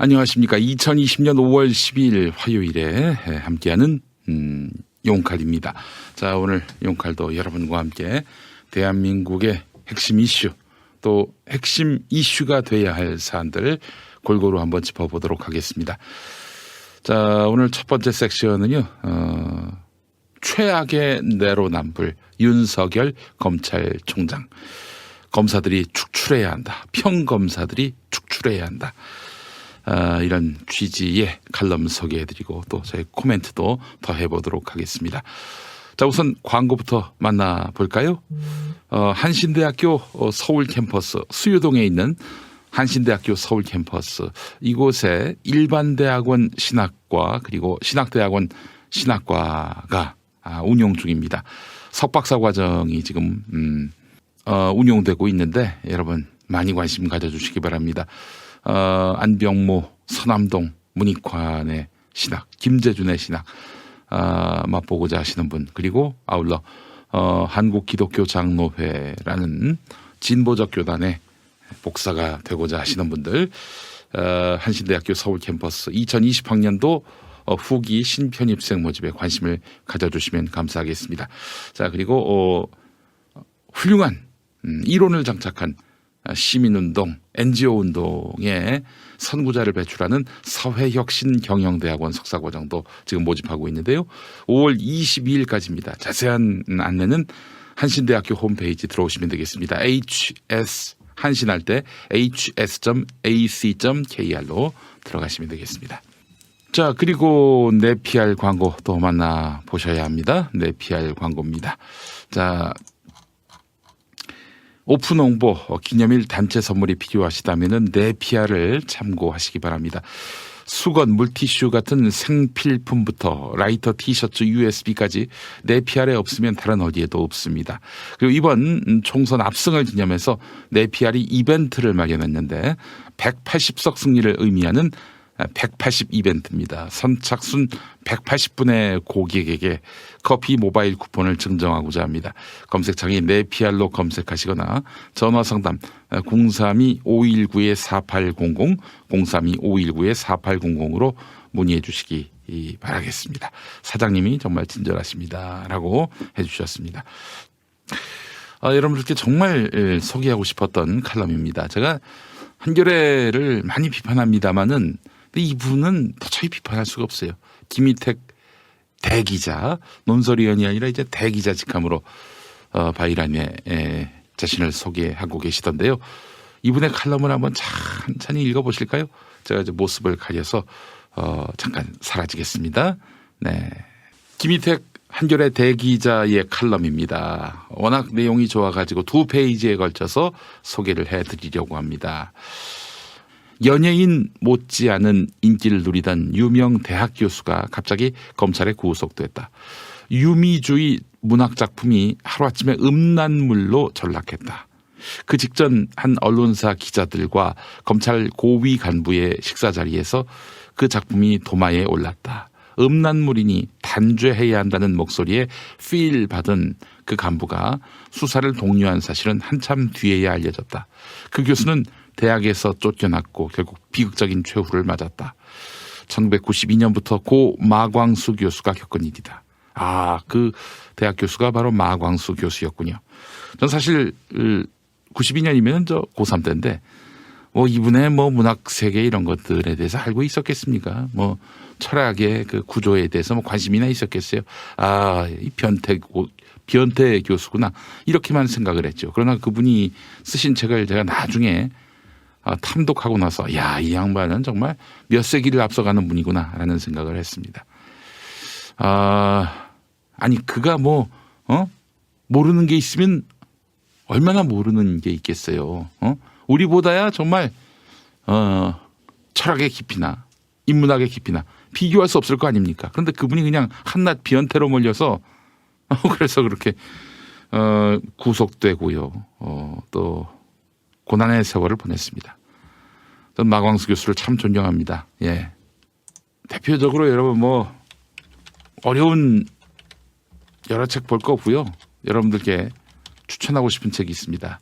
안녕하십니까. 2020년 5월 12일 화요일에 함께하는 용칼입니다. 자, 오늘 용칼도 여러분과 함께 대한민국의 핵심 이슈, 또 핵심 이슈가 돼야 할 사안들 골고루 한번 짚어보도록 하겠습니다. 자, 오늘 첫 번째 섹션은요, 최악의 내로남불 윤석열 검찰총장. 검사들이 축출해야 한다. 평검사들이 축출해야 한다. 이런 취지의 칼럼 소개해드리고 또 저희 코멘트도 더 해보도록 하겠습니다. 자, 우선 광고부터 만나볼까요? 한신대학교 서울 캠퍼스 수유동에 있는 한신대학교 서울 캠퍼스, 이곳에 일반대학원 신학과 그리고 신학대학원 신학과가 운용 중입니다. 석박사 과정이 지금 운용되고 있는데 여러분 많이 관심 가져주시기 바랍니다. 안병모 서남동 문익환의 신학, 김재준의 신학 맛보고자 하시는 분, 그리고 아울러 한국기독교장로회라는 진보적 교단의 복사가 되고자 하시는 분들, 한신대학교 서울 캠퍼스 2020학년도 후기 신편입생 모집에 관심을 가져주시면 감사하겠습니다. 자, 그리고 훌륭한 이론을 장착한 시민운동, NGO운동에 선구자를 배출하는 사회혁신경영대학원 석사과정도 지금 모집하고 있는데요. 5월 22일까지입니다. 자세한 안내는 한신대학교 홈페이지 들어오시면 되겠습니다. HS 한신할 때 hs.ac.kr로 들어가시면 되겠습니다. 자, 그리고 네피알 광고 또 만나보셔야 합니다. 네피알 광고입니다. 자, 오픈 홍보 기념일 단체 선물이 필요하시다면 네피알을 참고하시기 바랍니다. 수건, 물티슈 같은 생필품부터 라이터, 티셔츠, USB까지 네피알에 없으면 다른 어디에도 없습니다. 그리고 이번 총선 압승을 기념해서 네피알이 이벤트를 마련했는데 180석 승리를 의미하는 180 이벤트입니다. 선착순 180분의 고객에게 커피 모바일 쿠폰을 증정하고자 합니다. 검색창에 네피알로 검색하시거나 전화상담 032-519-4800, 032-519-4800으로 문의해 주시기 바라겠습니다. 사장님이 정말 친절하십니다. 라고 해주셨습니다. 여러분들께 정말 소개하고 싶었던 칼럼입니다. 제가 한겨레를 많이 비판합니다마는 이분은 도저히 비판할 수가 없어요. 김희택 대기자, 논설위원이 아니라 이제 대기자 직함으로 바이란에 자신을 소개하고 계시던데요. 이분의 칼럼을 한번 천천히 읽어보실까요? 제가 이제 모습을 가려서 잠깐 사라지겠습니다. 네, 김희택 한겨레 대기자의 칼럼입니다. 워낙 내용이 좋아가지고 2페이지에 걸쳐서 소개를 해드리려고 합니다. 연예인 못지않은 인기를 누리던 유명 대학 교수가 갑자기 검찰에 구속됐다. 유미주의 문학작품이 하루아침에 음란물로 전락했다. 그 직전 한 언론사 기자들과 검찰 고위 간부의 식사 자리에서 그 작품이 도마에 올랐다. 음란물이니 단죄해야 한다는 목소리에 필 받은 그 간부가 수사를 독려한 사실은 한참 뒤에야 알려졌다. 그 교수는 대학에서 쫓겨났고 결국 비극적인 최후를 맞았다. 1992년부터 고 마광수 교수가 겪은 일이다. 그 대학 교수가 바로 마광수 교수였군요. 전 사실 92년이면 저 고3 때인데 이분의 문학 세계 이런 것들에 대해서 알고 있었겠습니까? 철학의 그 구조에 대해서 관심이나 있었겠어요? 이 변태 교수구나. 이렇게만 생각을 했죠. 그러나 그분이 쓰신 책을 제가 나중에 탐독하고 나서 이 양반은 정말 몇 세기를 앞서가는 분이구나 라는 생각을 했습니다. 아니 그가 모르는 게 있으면 얼마나 모르는 게 있겠어요. 우리보다야 정말 철학의 깊이나 인문학의 깊이나 비교할 수 없을 거 아닙니까? 그런데 그분이 그냥 한낱 변태로 몰려서 그래서 그렇게 구속되고요. 또 고난의 세월을 보냈습니다. 전 마광수 교수를 참 존경합니다. 예. 대표적으로 여러분 어려운 여러 책 볼 거 없고요. 여러분들께 추천하고 싶은 책이 있습니다.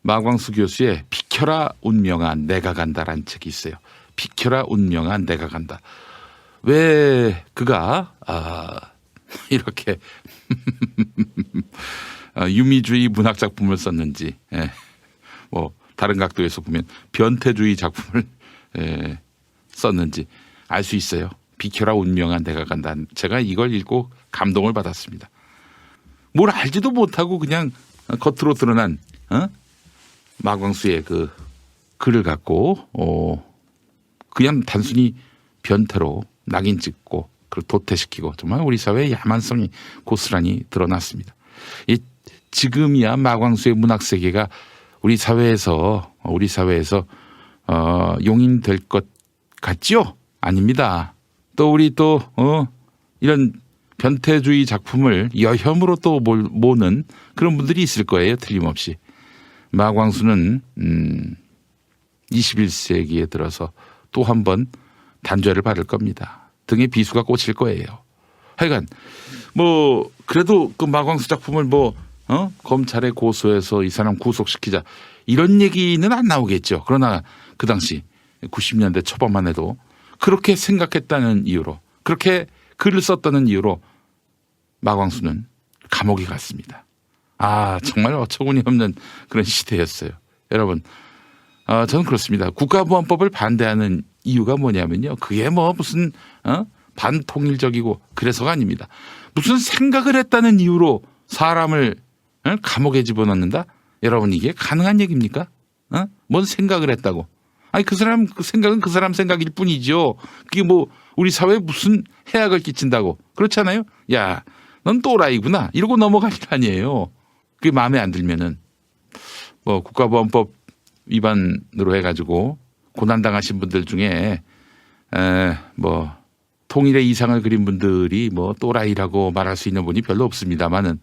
마광수 교수의 비켜라 운명아 내가 간다라는 책이 있어요. 비켜라 운명아 내가 간다. 왜 그가 이렇게 유미주의 문학 작품을 썼는지, 뭐 다른 각도에서 보면 변태주의 작품을 썼는지 알 수 있어요. 비켜라 운명아 내가 간다. 제가 이걸 읽고 감동을 받았습니다. 뭘 알지도 못하고 그냥 겉으로 드러난 마광수의 그 글을 갖고 그냥 단순히 변태로 낙인 찍고 그걸 도태시키고 정말 우리 사회의 야만성이 고스란히 드러났습니다. 지금이야 마광수의 문학 세계가 우리 사회에서 용인될 것 같지요? 아닙니다. 또 우리 이런 변태주의 작품을 여혐으로 또 모는 그런 분들이 있을 거예요. 틀림없이. 마광수는 21세기에 들어서 또 한 번 단죄를 받을 겁니다. 등에 비수가 꽂힐 거예요. 하여간 그래도 그 마광수 작품을 검찰에 고소해서 이 사람 구속시키자 이런 얘기는 안 나오겠죠. 그러나 그 당시 90년대 초반만 해도 그렇게 생각했다는 이유로, 그렇게 글을 썼다는 이유로 마광수는 감옥에 갔습니다. 정말 어처구니 없는 그런 시대였어요. 여러분, 저는 그렇습니다. 국가보안법을 반대하는 이유가 뭐냐면요. 그게 무슨 반통일적이고 그래서가 아닙니다. 무슨 생각을 했다는 이유로 사람을 감옥에 집어넣는다? 여러분, 이게 가능한 얘기입니까? 뭔 생각을 했다고? 아니, 그 사람 그 생각은 그 사람 생각일 뿐이죠. 그게 우리 사회에 무슨 해악을 끼친다고. 그렇잖아요? 야, 넌 또라이구나. 이러고 넘어갈 일 아니에요. 그게 마음에 안 들면은 국가보안법 위반으로 해가지고 고난당하신 분들 중에 통일의 이상을 그린 분들이 또라이라고 말할 수 있는 분이 별로 없습니다만은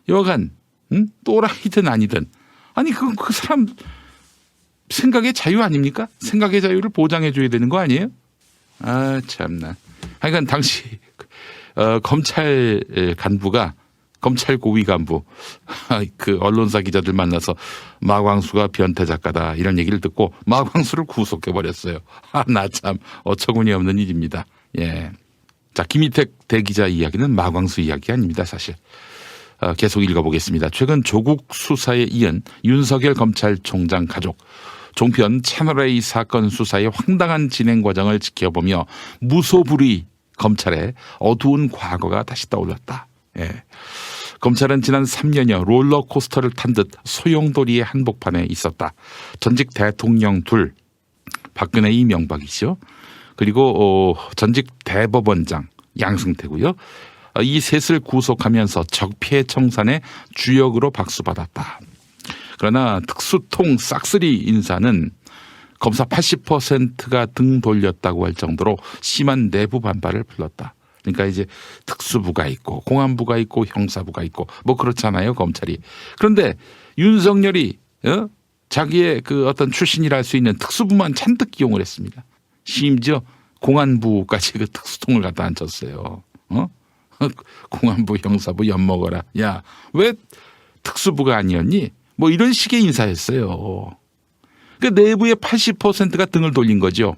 여간 또라이든 아니든 아니 그 사람 생각의 자유 아닙니까? 생각의 자유를 보장해 줘야 되는 거 아니에요? 참나. 하여간 당시 검찰 간부가 검찰 고위 간부 그 언론사 기자들 만나서 마광수가 변태 작가다 이런 얘기를 듣고 마광수를 구속해 버렸어요. 나 참 어처구니 없는 일입니다. 예. 자, 김희택 대기자 이야기는 마광수 이야기 아닙니다, 사실. 계속 읽어보겠습니다. 최근 조국 수사에 이은 윤석열 검찰총장 가족 종편 채널A 사건 수사의 황당한 진행 과정을 지켜보며 무소불위 검찰의 어두운 과거가 다시 떠올랐다. 예. 검찰은 지난 3년여 롤러코스터를 탄 듯 소용돌이의 한복판에 있었다. 전직 대통령 둘, 박근혜 이명박이죠. 그리고 전직 대법원장 양승태고요. 이 셋을 구속하면서 적폐 청산의 주역으로 박수받았다. 그러나 특수통 싹쓸이 인사는 검사 80%가 등 돌렸다고 할 정도로 심한 내부 반발을 불렀다. 그러니까 이제 특수부가 있고 공안부가 있고 형사부가 있고 그렇잖아요, 검찰이. 그런데 윤석열이 자기의 그 어떤 출신이라 할 수 있는 특수부만 잔뜩 이용을 했습니다. 심지어 공안부까지 그 특수통을 갖다 앉혔어요. 공안부 형사부 엿먹어라. 야, 왜 특수부가 아니었니? 이런 식의 인사였어요. 그 내부의 80%가 등을 돌린 거죠.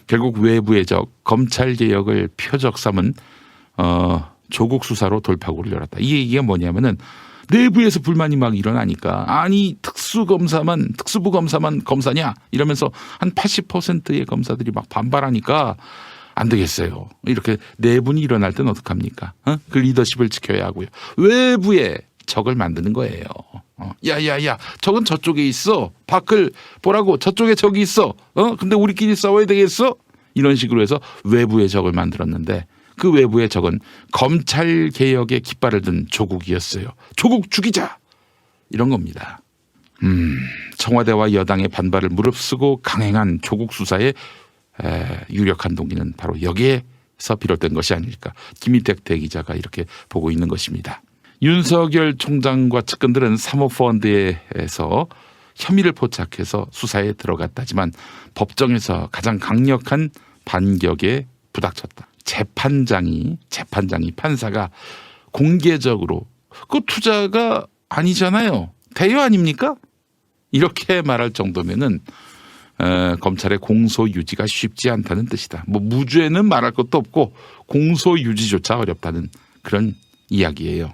결국 외부의 적 검찰개혁을 표적 삼은 조국 수사로 돌파구를 열었다. 이 얘기가 뭐냐면은 내부에서 불만이 막 일어나니까 아니 특수부 검사만 검사냐 이러면서 한 80%의 검사들이 막 반발하니까 안 되겠어요. 이렇게 내분이 일어날 땐 어떡합니까? 그 리더십을 지켜야 하고요. 외부에 적을 만드는 거예요. 야야야, 적은 저쪽에 있어. 밖을 보라고. 저쪽에 적이 있어. 근데 우리끼리 싸워야 되겠어? 이런 식으로 해서 외부의 적을 만들었는데 그 외부의 적은 검찰 개혁의 깃발을 든 조국이었어요. 조국 죽이자. 이런 겁니다. 청와대와 여당의 반발을 무릅쓰고 강행한 조국 수사의 유력한 동기는 바로 여기에서 비롯된 것이 아닐까. 김희택 대기자가 이렇게 보고 있는 것입니다. 윤석열 총장과 측근들은 사모펀드에서 혐의를 포착해서 수사에 들어갔다지만 법정에서 가장 강력한 반격에 부닥쳤다. 재판장이 판사가 공개적으로 그 투자가 아니잖아요. 대여 아닙니까? 이렇게 말할 정도면은 검찰의 공소 유지가 쉽지 않다는 뜻이다. 뭐 무죄는 말할 것도 없고 공소 유지조차 어렵다는 그런 이야기예요.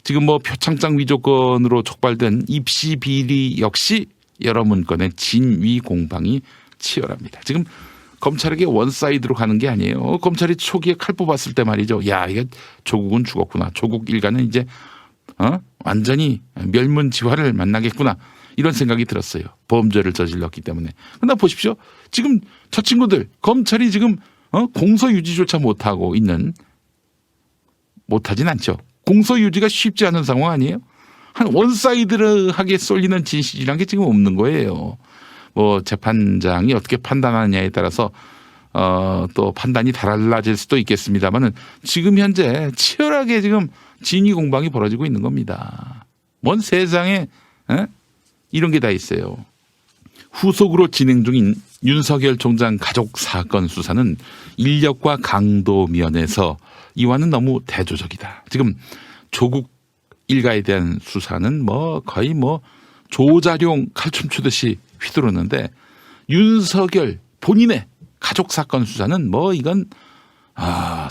지금 뭐 표창장 위조건으로 촉발된 입시 비리 역시 여러 문건의 진위 공방이 치열합니다. 지금 검찰에게 원사이드로 가는 게 아니에요. 검찰이 초기에 칼 뽑았을 때 말이죠. 야, 이게 조국은 죽었구나. 조국 일가는 이제 완전히 멸문지화를 만나겠구나. 이런 생각이 들었어요. 범죄를 저질렀기 때문에. 그러나 보십시오. 지금 저 친구들 검찰이 지금 공소 유지조차 못하진 않죠. 공소 유지가 쉽지 않은 상황 아니에요? 한 원사이드하게 쏠리는 진실이란 게 지금 없는 거예요. 뭐 재판장이 어떻게 판단하느냐에 따라서 또 판단이 달라질 수도 있겠습니다만은 지금 현재 치열하게 지금 진위 공방이 벌어지고 있는 겁니다. 뭔 세상에 이런 게 다 있어요. 후속으로 진행 중인 윤석열 총장 가족 사건 수사는 인력과 강도 면에서 이와는 너무 대조적이다. 지금 조국 일가에 대한 수사는 뭐 거의 뭐 조자룡 칼춤 추듯이 휘두르는데 윤석열 본인의 가족 사건 수사는 뭐 이건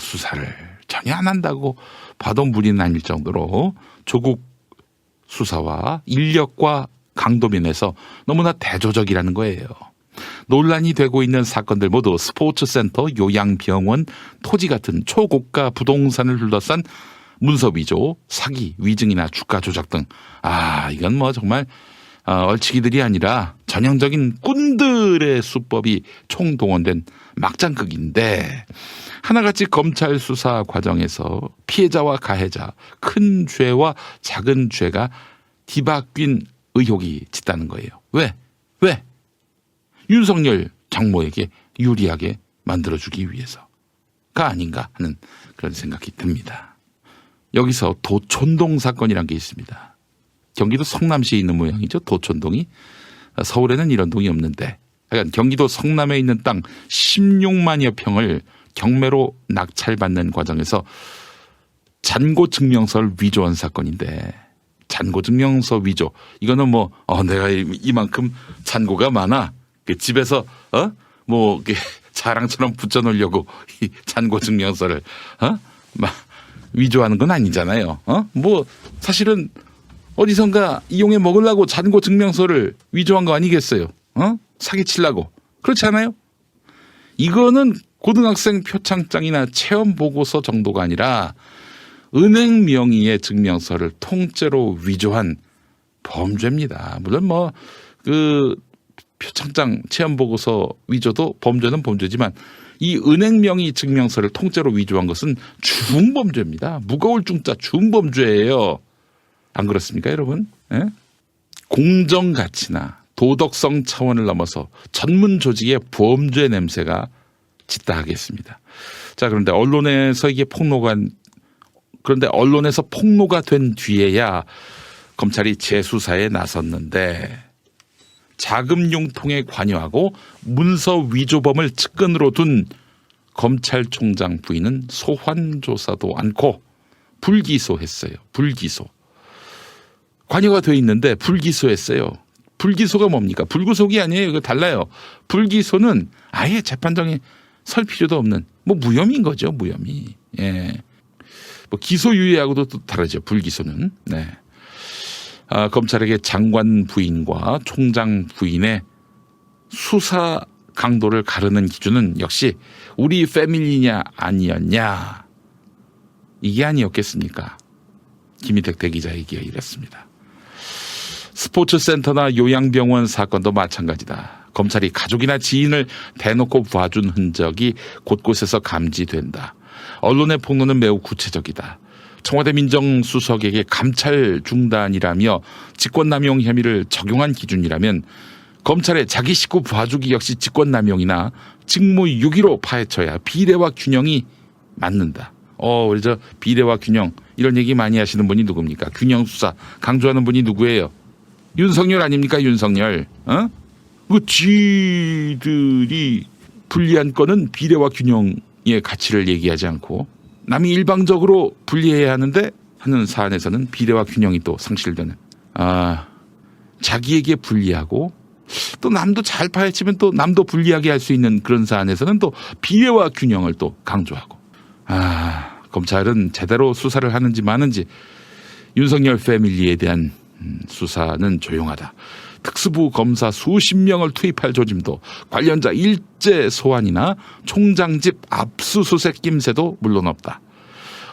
수사를 전혀 안 한다고 봐도 무리는 아닐 정도로 조국 수사와 인력과 강도 면에서 너무나 대조적이라는 거예요. 논란이 되고 있는 사건들 모두 스포츠센터, 요양병원, 토지 같은 초고가 부동산을 둘러싼 문서 위조, 사기, 위증이나 주가 조작 등 이건 뭐 정말 얼치기들이 아니라 전형적인 꾼들의 수법이 총동원된 막장극인데 하나같이 검찰 수사 과정에서 피해자와 가해자, 큰 죄와 작은 죄가 뒤바뀐 의혹이 짙다는 거예요. 왜? 윤석열 장모에게 유리하게 만들어주기 위해서가 아닌가 하는 그런 생각이 듭니다. 여기서 도촌동 사건이란 게 있습니다. 경기도 성남시에 있는 모양이죠. 도촌동이. 서울에는 이런 동이 없는데 경기도 성남에 있는 땅 16만여 평을 경매로 낙찰받는 과정에서 잔고증명서를 위조한 사건인데 잔고증명서 위조 이거는 뭐 내가 이만큼 잔고가 많아 그 집에서 뭐 자랑처럼 붙여놓으려고 이 잔고증명서를 위조하는 건 아니잖아요. 뭐 사실은 어디선가 이용해 먹으려고 잔고증명서를 위조한 거 아니겠어요? 사기치려고. 그렇지 않아요? 이거는 고등학생 표창장이나 체험보고서 정도가 아니라 은행 명의의 증명서를 통째로 위조한 범죄입니다. 물론 뭐 그 표창장 체험보고서 위조도 범죄는 범죄지만 이 은행 명의 증명서를 통째로 위조한 것은 중범죄입니다. 무거울 중자 중범죄예요. 안 그렇습니까, 여러분? 예? 공정 가치나 도덕성 차원을 넘어서 전문 조직의 범죄 냄새가 짙다 하겠습니다. 자, 그런데 언론에서 폭로가 된 뒤에야 검찰이 재수사에 나섰는데 자금 융통에 관여하고 문서 위조범을 측근으로 둔 검찰총장 부인은 소환 조사도 않고 불기소했어요. 불기소. 관여가 돼 있는데 불기소했어요. 불기소가 뭡니까? 불구속이 아니에요. 이거 달라요. 불기소는 아예 재판정에 설 필요도 없는 뭐 무혐의인 거죠. 무혐의. 예. 뭐 기소유예하고도 또 다르죠. 불기소는. 네. 검찰에게 장관 부인과 총장 부인의 수사 강도를 가르는 기준은 역시 우리 패밀리냐 아니었냐 이게 아니었겠습니까? 김희택 대기자 얘기가 이랬습니다. 스포츠센터나 요양병원 사건도 마찬가지다. 검찰이 가족이나 지인을 대놓고 봐준 흔적이 곳곳에서 감지된다. 언론의 폭로는 매우 구체적이다. 청와대 민정수석에게 감찰 중단이라며 직권남용 혐의를 적용한 기준이라면 검찰의 자기 식구 봐주기 역시 직권남용이나 직무유기로 파헤쳐야 비례와 균형이 맞는다. 우리 저 비례와 균형 이런 얘기 많이 하시는 분이 누굽니까? 균형 수사 강조하는 분이 누구예요? 윤석열 아닙니까? 윤석열. 그 쥐들이 불리한 건은 비례와 균형의 가치를 얘기하지 않고 남이 일방적으로 분리해야 하는데 하는 사안에서는 비례와 균형이 또 상실되는. 자기에게 불리하고 또 남도 잘 파헤치면 또 남도 불리하게 할 수 있는 그런 사안에서는 또 비례와 균형을 또 강조하고. 검찰은 제대로 수사를 하는지 마는지 윤석열 패밀리에 대한 수사는 조용하다. 특수부 검사 수십 명을 투입할 조짐도, 관련자 일제 소환이나 총장 집 압수수색 낌새도 물론 없다.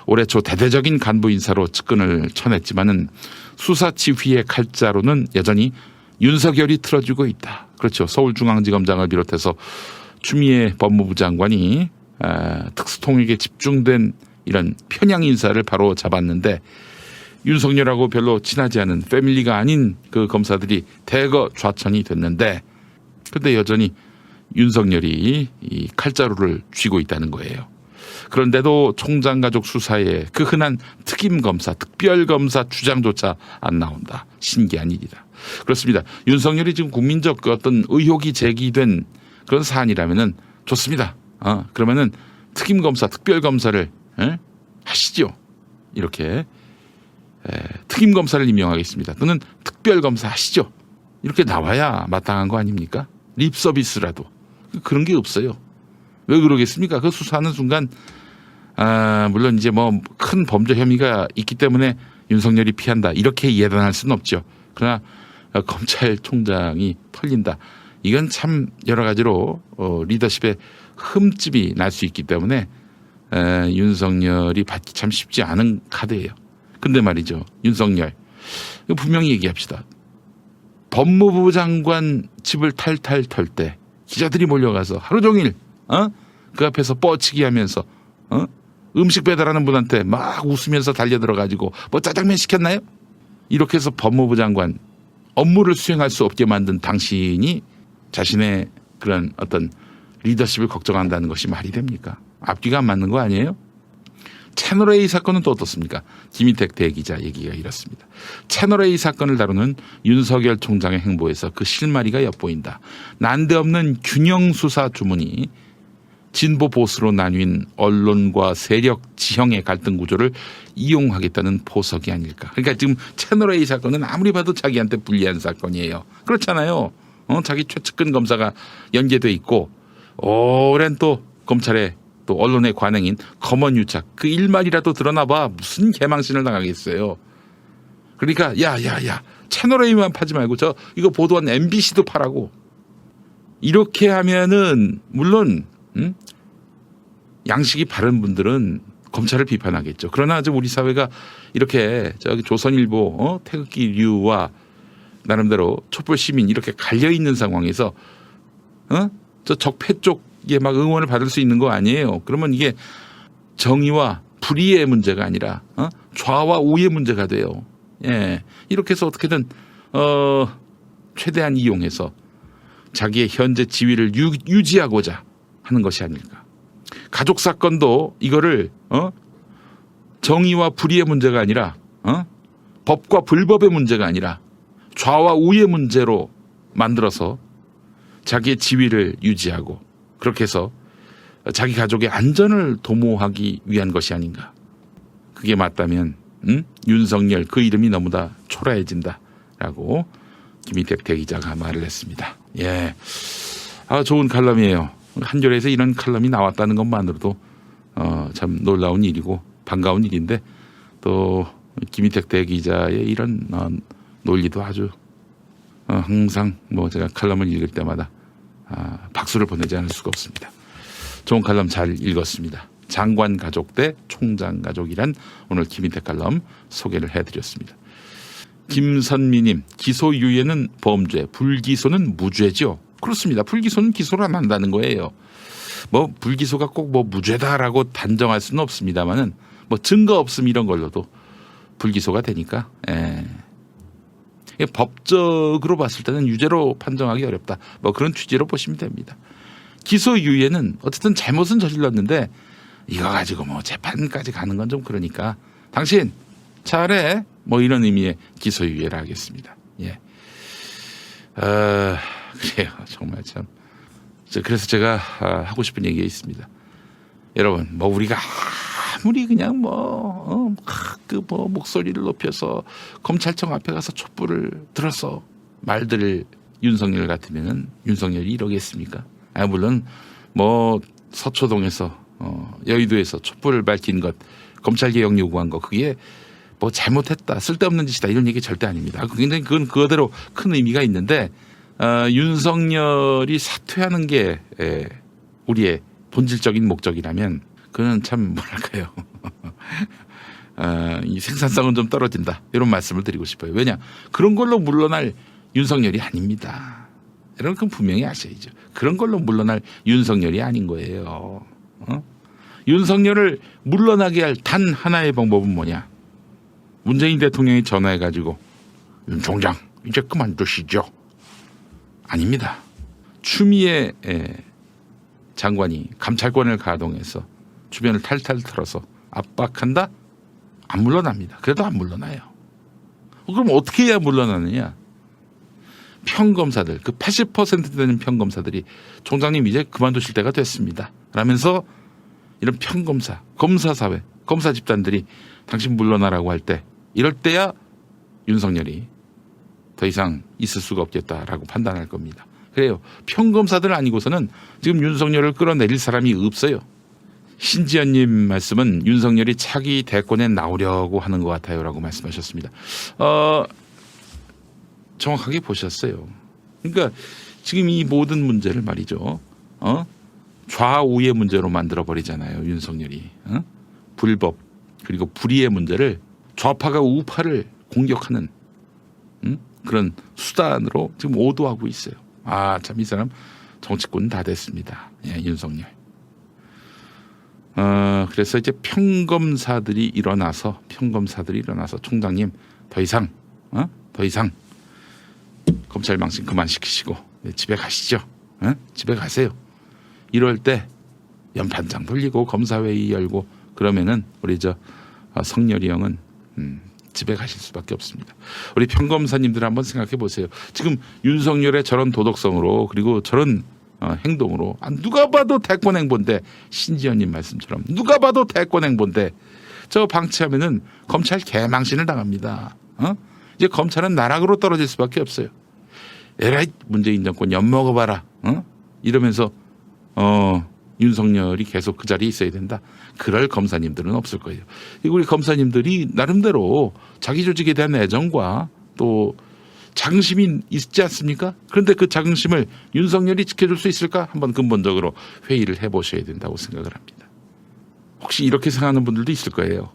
올해 초 대대적인 간부 인사로 측근을 쳐냈지만은 수사지휘의 칼자루는 여전히 윤석열이 틀어주고 있다. 그렇죠. 서울중앙지검장을 비롯해서 추미애 법무부 장관이 특수통역에 집중된 이런 편향 인사를 바로 잡았는데, 윤석열하고 별로 친하지 않은 패밀리가 아닌 그 검사들이 대거 좌천이 됐는데, 근데 여전히 윤석열이 이 칼자루를 쥐고 있다는 거예요. 그런데도 총장 가족 수사에 그 흔한 특임검사, 특별검사 주장조차 안 나온다. 신기한 일이다. 그렇습니다. 윤석열이 지금 국민적 어떤 의혹이 제기된 그런 사안이라면은 좋습니다. 그러면은 특임검사, 특별검사를 하시죠. 이렇게 특임검사를 임명하겠습니다. 또는 특별검사 하시죠. 이렇게 나와야 마땅한 거 아닙니까? 립서비스라도. 그런 게 없어요. 왜 그러겠습니까? 그 수사하는 순간 물론 이제 뭐 큰 범죄 혐의가 있기 때문에 윤석열이 피한다, 이렇게 예단할 수는 없죠. 그러나 검찰총장이 털린다, 이건 참 여러 가지로 리더십에 흠집이 날 수 있기 때문에 윤석열이 받기 참 쉽지 않은 카드예요. 근데 말이죠, 윤석열 분명히 얘기합시다. 법무부 장관 집을 탈탈 털 때 기자들이 몰려가서 하루 종일 그 앞에서 뻗치기 하면서 음식 배달하는 분한테 막 웃으면서 달려들어가지고 뭐 짜장면 시켰나요? 이렇게 해서 법무부 장관 업무를 수행할 수 없게 만든 당신이 자신의 그런 어떤 리더십을 걱정한다는 것이 말이 됩니까? 앞뒤가 안 맞는 거 아니에요? 채널A 사건은 또 어떻습니까? 김인택 대기자 얘기가 이렇습니다. 채널A 사건을 다루는 윤석열 총장의 행보에서 그 실마리가 엿보인다. 난데없는 균형 수사 주문이 진보 보수로 나뉜 언론과 세력 지형의 갈등 구조를 이용하겠다는 포석이 아닐까. 그러니까 지금 채널A 사건은 아무리 봐도 자기한테 불리한 사건이에요. 그렇잖아요. 자기 최측근 검사가 연계돼 있고 오랜 또 검찰의 또 언론의 관행인 검언유착, 그 일말이라도 드러나봐 무슨 개망신을 당하겠어요. 그러니까 야야야 채널A만 파지 말고 이거 보도한 MBC도 파라고. 이렇게 하면은 물론 양식이 바른 분들은 검찰을 비판하겠죠. 그러나 아직 우리 사회가 이렇게 조선일보 태극기류와 나름대로 촛불 시민 이렇게 갈려 있는 상황에서 저 적폐 쪽에 막 응원을 받을 수 있는 거 아니에요. 그러면 이게 정의와 불의의 문제가 아니라 좌와 우의 문제가 돼요. 예, 이렇게 해서 어떻게든 최대한 이용해서 자기의 현재 지위를 유지하고자 하는 것이 아닐까. 가족 사건도 이거를 정의와 불의의 문제가 아니라 법과 불법의 문제가 아니라 좌와 우의 문제로 만들어서 자기의 지위를 유지하고 그렇게 해서 자기 가족의 안전을 도모하기 위한 것이 아닌가. 그게 맞다면 윤석열 그 이름이 너무나 초라해진다라고 김인택 대기자가 말을 했습니다. 예, 좋은 칼럼이에요. 한겨레에서 이런 칼럼이 나왔다는 것만으로도 참 놀라운 일이고 반가운 일인데, 또 김인택 대기자의 이런 논리도 아주 항상 뭐 제가 칼럼을 읽을 때마다 박수를 보내지 않을 수가 없습니다. 좋은 칼럼 잘 읽었습니다. 장관 가족 대 총장 가족이란 오늘 김인택 칼럼 소개를 해드렸습니다. 김선미님, 기소유예는 범죄, 불기소는 무죄죠. 그렇습니다. 불기소는 기소를 안 한다는 거예요. 뭐 불기소가 꼭 뭐 무죄다라고 단정할 수는 없습니다만은 뭐 증거 없음 이런 걸로도 불기소가 되니까 법적으로 봤을 때는 유죄로 판정하기 어렵다. 뭐 그런 취지로 보시면 됩니다. 기소유예는 어쨌든 잘못은 저질렀는데 이거 가지고 뭐 재판까지 가는 건 좀 그러니까 당신 차례 뭐 이런 의미의 기소유예를 하겠습니다. 예. 그래요. 정말 참. 그래서 제가 하고 싶은 얘기가 있습니다. 여러분, 뭐 우리가 아무리 그냥 목소리를 높여서 검찰청 앞에 가서 촛불을 들어서 말들을 윤석열 같으면은 윤석열이 이러겠습니까? 물론 뭐 서초동에서 여의도에서 촛불을 밝힌 것, 검찰개혁 요구한 거, 그게 뭐 잘못했다, 쓸데없는 짓이다, 이런 얘기 절대 아닙니다. 굉장히 그건 그거대로 큰 의미가 있는데, 윤석열이 사퇴하는 게 우리의 본질적인 목적이라면 그는 참 뭐랄까요. 이 생산성은 좀 떨어진다, 이런 말씀을 드리고 싶어요. 왜냐, 그런 걸로 물러날 윤석열이 아닙니다. 여러분 그건 분명히 아셔야죠. 그런 걸로 물러날 윤석열이 아닌 거예요. 윤석열을 물러나게 할 단 하나의 방법은 뭐냐? 문재인 대통령이 전화해가지고 윤 총장 이제 그만두시죠. 아닙니다. 추미애 장관이 감찰권을 가동해서 주변을 탈탈 털어서 압박한다? 안 물러납니다. 그래도 안 물러나요. 그럼 어떻게 해야 물러나느냐? 평검사들, 그 80% 되는 평검사들이 총장님 이제 그만두실 때가 됐습니다 라면서 이런 평검사, 검사사회, 검사 집단들이 당신 물러나라고 할 때, 이럴 때야 윤석열이 더 이상 있을 수가 없겠다라고 판단할 겁니다. 그래요. 평검사들 아니고서는 지금 윤석열을 끌어내릴 사람이 없어요. 신지연님 말씀은 윤석열이 차기 대권에 나오려고 하는 것 같아요라고 말씀하셨습니다. 정확하게 보셨어요. 그러니까 지금 이 모든 문제를 말이죠. 좌우의 문제로 만들어 버리잖아요. 윤석열이. 불법 그리고 불의의 문제를 좌파가 우파를 공격하는 그런 수단으로 지금 오도하고 있어요. 참 이 사람 정치권 다 됐습니다. 윤석열. 그래서 이제 평검사들이 일어나서 총장님 더 이상 검찰 망신 그만 시키시고 집에 가시죠. 집에 가세요. 이럴 때 연판장 돌리고 검사회의 열고 그러면은 우리 성렬이 형은 집에 가실 수밖에 없습니다. 우리 평검사님들 한번 생각해 보세요. 지금 윤석열의 저런 도덕성으로 그리고 저런 행동으로 누가 봐도 대권 행보인데, 신지연님 말씀처럼 누가 봐도 대권 행보인데 저 방치하면은 검찰 개망신을 당합니다. 이제 검찰은 나락으로 떨어질 수밖에 없어요. 에라이 문재인 정권 엿먹어봐라. 이러면서 윤석열이 계속 그 자리에 있어야 된다. 그럴 검사님들은 없을 거예요. 우리 검사님들이 나름대로 자기 조직에 대한 애정과 또 자긍심이 있지 않습니까? 그런데 그 자긍심을 윤석열이 지켜줄 수 있을까? 한번 근본적으로 회의를 해보셔야 된다고 생각을 합니다. 혹시 이렇게 생각하는 분들도 있을 거예요.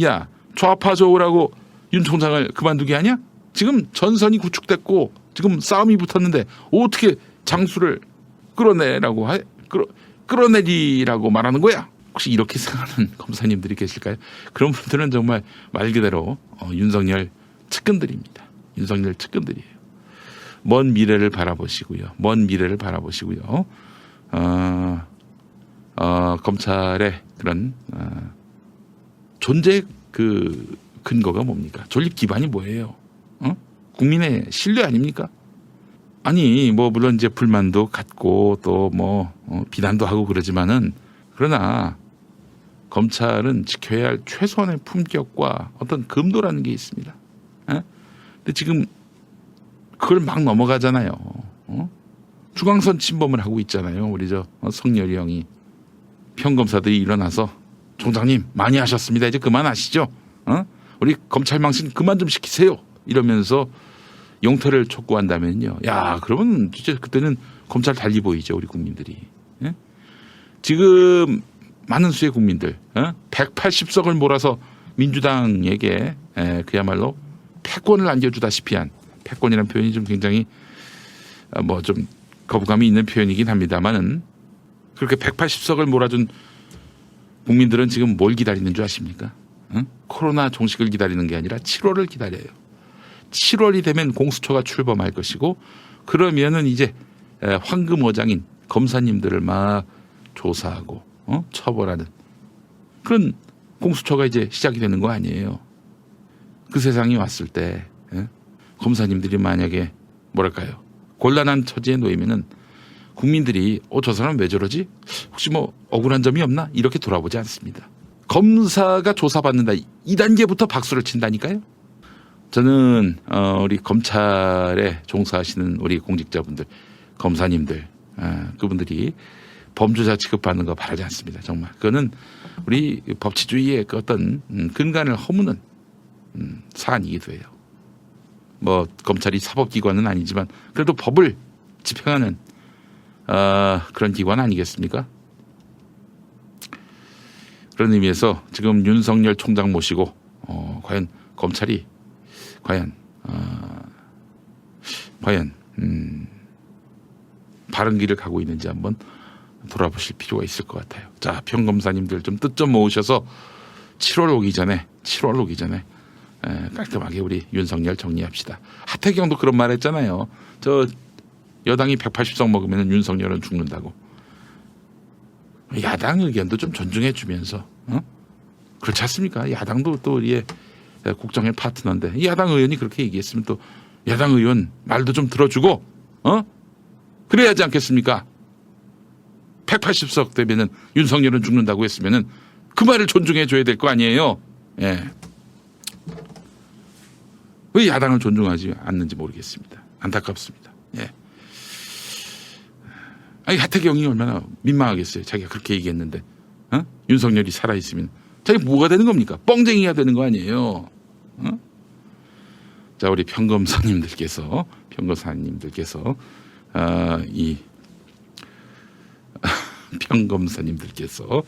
야, 좌파 좋으라고 윤 총장을 그만두게 하냐? 지금 전선이 구축됐고 지금 싸움이 붙었는데 어떻게 장수를 끌어내리라고 말하는 거야? 혹시 이렇게 생각하는 검사님들이 계실까요? 그런 분들은 정말 말 그대로 윤석열 측근들입니다. 윤석열 측근들이에요. 먼 미래를 바라보시고요. 검찰의 그런 존재 그 근거가 뭡니까? 존립 기반이 뭐예요? 국민의 신뢰 아닙니까? 아니 뭐 물론 이제 불만도 갖고 또 뭐 비난도 하고 그러지만은, 그러나 검찰은 지켜야 할 최소한의 품격과 어떤 금도라는 게 있습니다. 근데 지금 그걸 막 넘어가잖아요. 중앙선 침범을 하고 있잖아요. 우리 성렬이 형이. 평검사들이 일어나서 총장님 많이 하셨습니다. 이제 그만하시죠. 우리 검찰 망신 그만 좀 시키세요. 이러면서 용퇴를 촉구한다면요. 야, 그러면 진짜 그때는 검찰 달리 보이죠. 우리 국민들이. 지금 많은 수의 국민들 180석을 몰아서 민주당에게 그야말로 패권을 안겨주다시피 한, 패권이라는 표현이 좀 굉장히 뭐 좀 거부감이 있는 표현이긴 합니다만은, 그렇게 180석을 몰아준 국민들은 지금 뭘 기다리는 줄 아십니까? 코로나 종식을 기다리는 게 아니라 7월을 기다려요. 7월이 되면 공수처가 출범할 것이고, 그러면은 이제 황금어장인 검사님들을 막 조사하고 처벌하는 그런 공수처가 이제 시작이 되는 거 아니에요. 그 세상이 왔을 때 검사님들이 만약에 뭐랄까요, 곤란한 처지에 놓이면은 국민들이 저 사람 왜 저러지? 혹시 뭐 억울한 점이 없나? 이렇게 돌아보지 않습니다. 검사가 조사받는다, 이 단계부터 박수를 친다니까요. 저는 우리 검찰에 종사하시는 우리 공직자분들, 검사님들, 그분들이 범죄자 취급받는 거 바라지 않습니다. 정말 그거는 우리 법치주의의 그 어떤 근간을 허무는 사안이기도 해요. 뭐 검찰이 사법기관은 아니지만 그래도 법을 집행하는 그런 기관 아니겠습니까? 그런 의미에서 지금 윤석열 총장 모시고 과연 검찰이 과연 바른 길을 가고 있는지 한번 돌아보실 필요가 있을 것 같아요. 자, 평검사님들 좀 뜻 좀 모으셔서 7월 오기 전에 깔끔하게 우리 윤석열 정리합시다. 하태경도 그런 말 했잖아요. 저 여당이 180석 먹으면 윤석열은 죽는다고. 야당 의견도 좀 존중해 주면서 그렇지 않습니까? 야당도 또 우리의 국정의 파트너인데 야당 의원이 그렇게 얘기했으면 또 야당 의원 말도 좀 들어주고 그래야 하지 않겠습니까? 180석 되면은 윤석열은 죽는다고 했으면은 그 말을 존중해 줘야 될 거 아니에요. 예. 왜 야당을 존중하지 않는지 모르겠습니다. 안타깝습니다. 예. 아니 하태경이 얼마나 민망하겠어요. 자기가 그렇게 얘기했는데 윤석열이 살아있으면 자기 뭐가 되는 겁니까? 뻥쟁이가 되는 거 아니에요. 자, 우리 평검사님들께서 이 평검사님들께서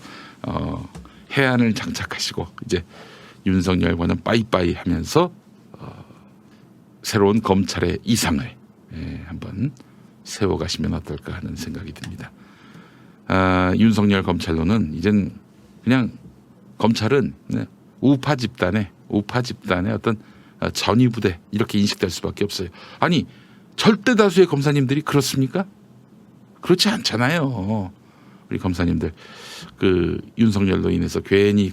해안을 장착하시고 이제 윤석열과는 빠이빠이 하면서 새로운 검찰의 이상을 한번 세워가시면 어떨까 하는 생각이 듭니다. 윤석열 검찰로는 이젠 그냥 검찰은 우파 집단의 어떤 전위부대 이렇게 인식될 수밖에 없어요. 아니 절대 다수의 검사님들이 그렇습니까? 그렇지 않잖아요. 우리 검사님들 그 윤석열로 인해서 괜히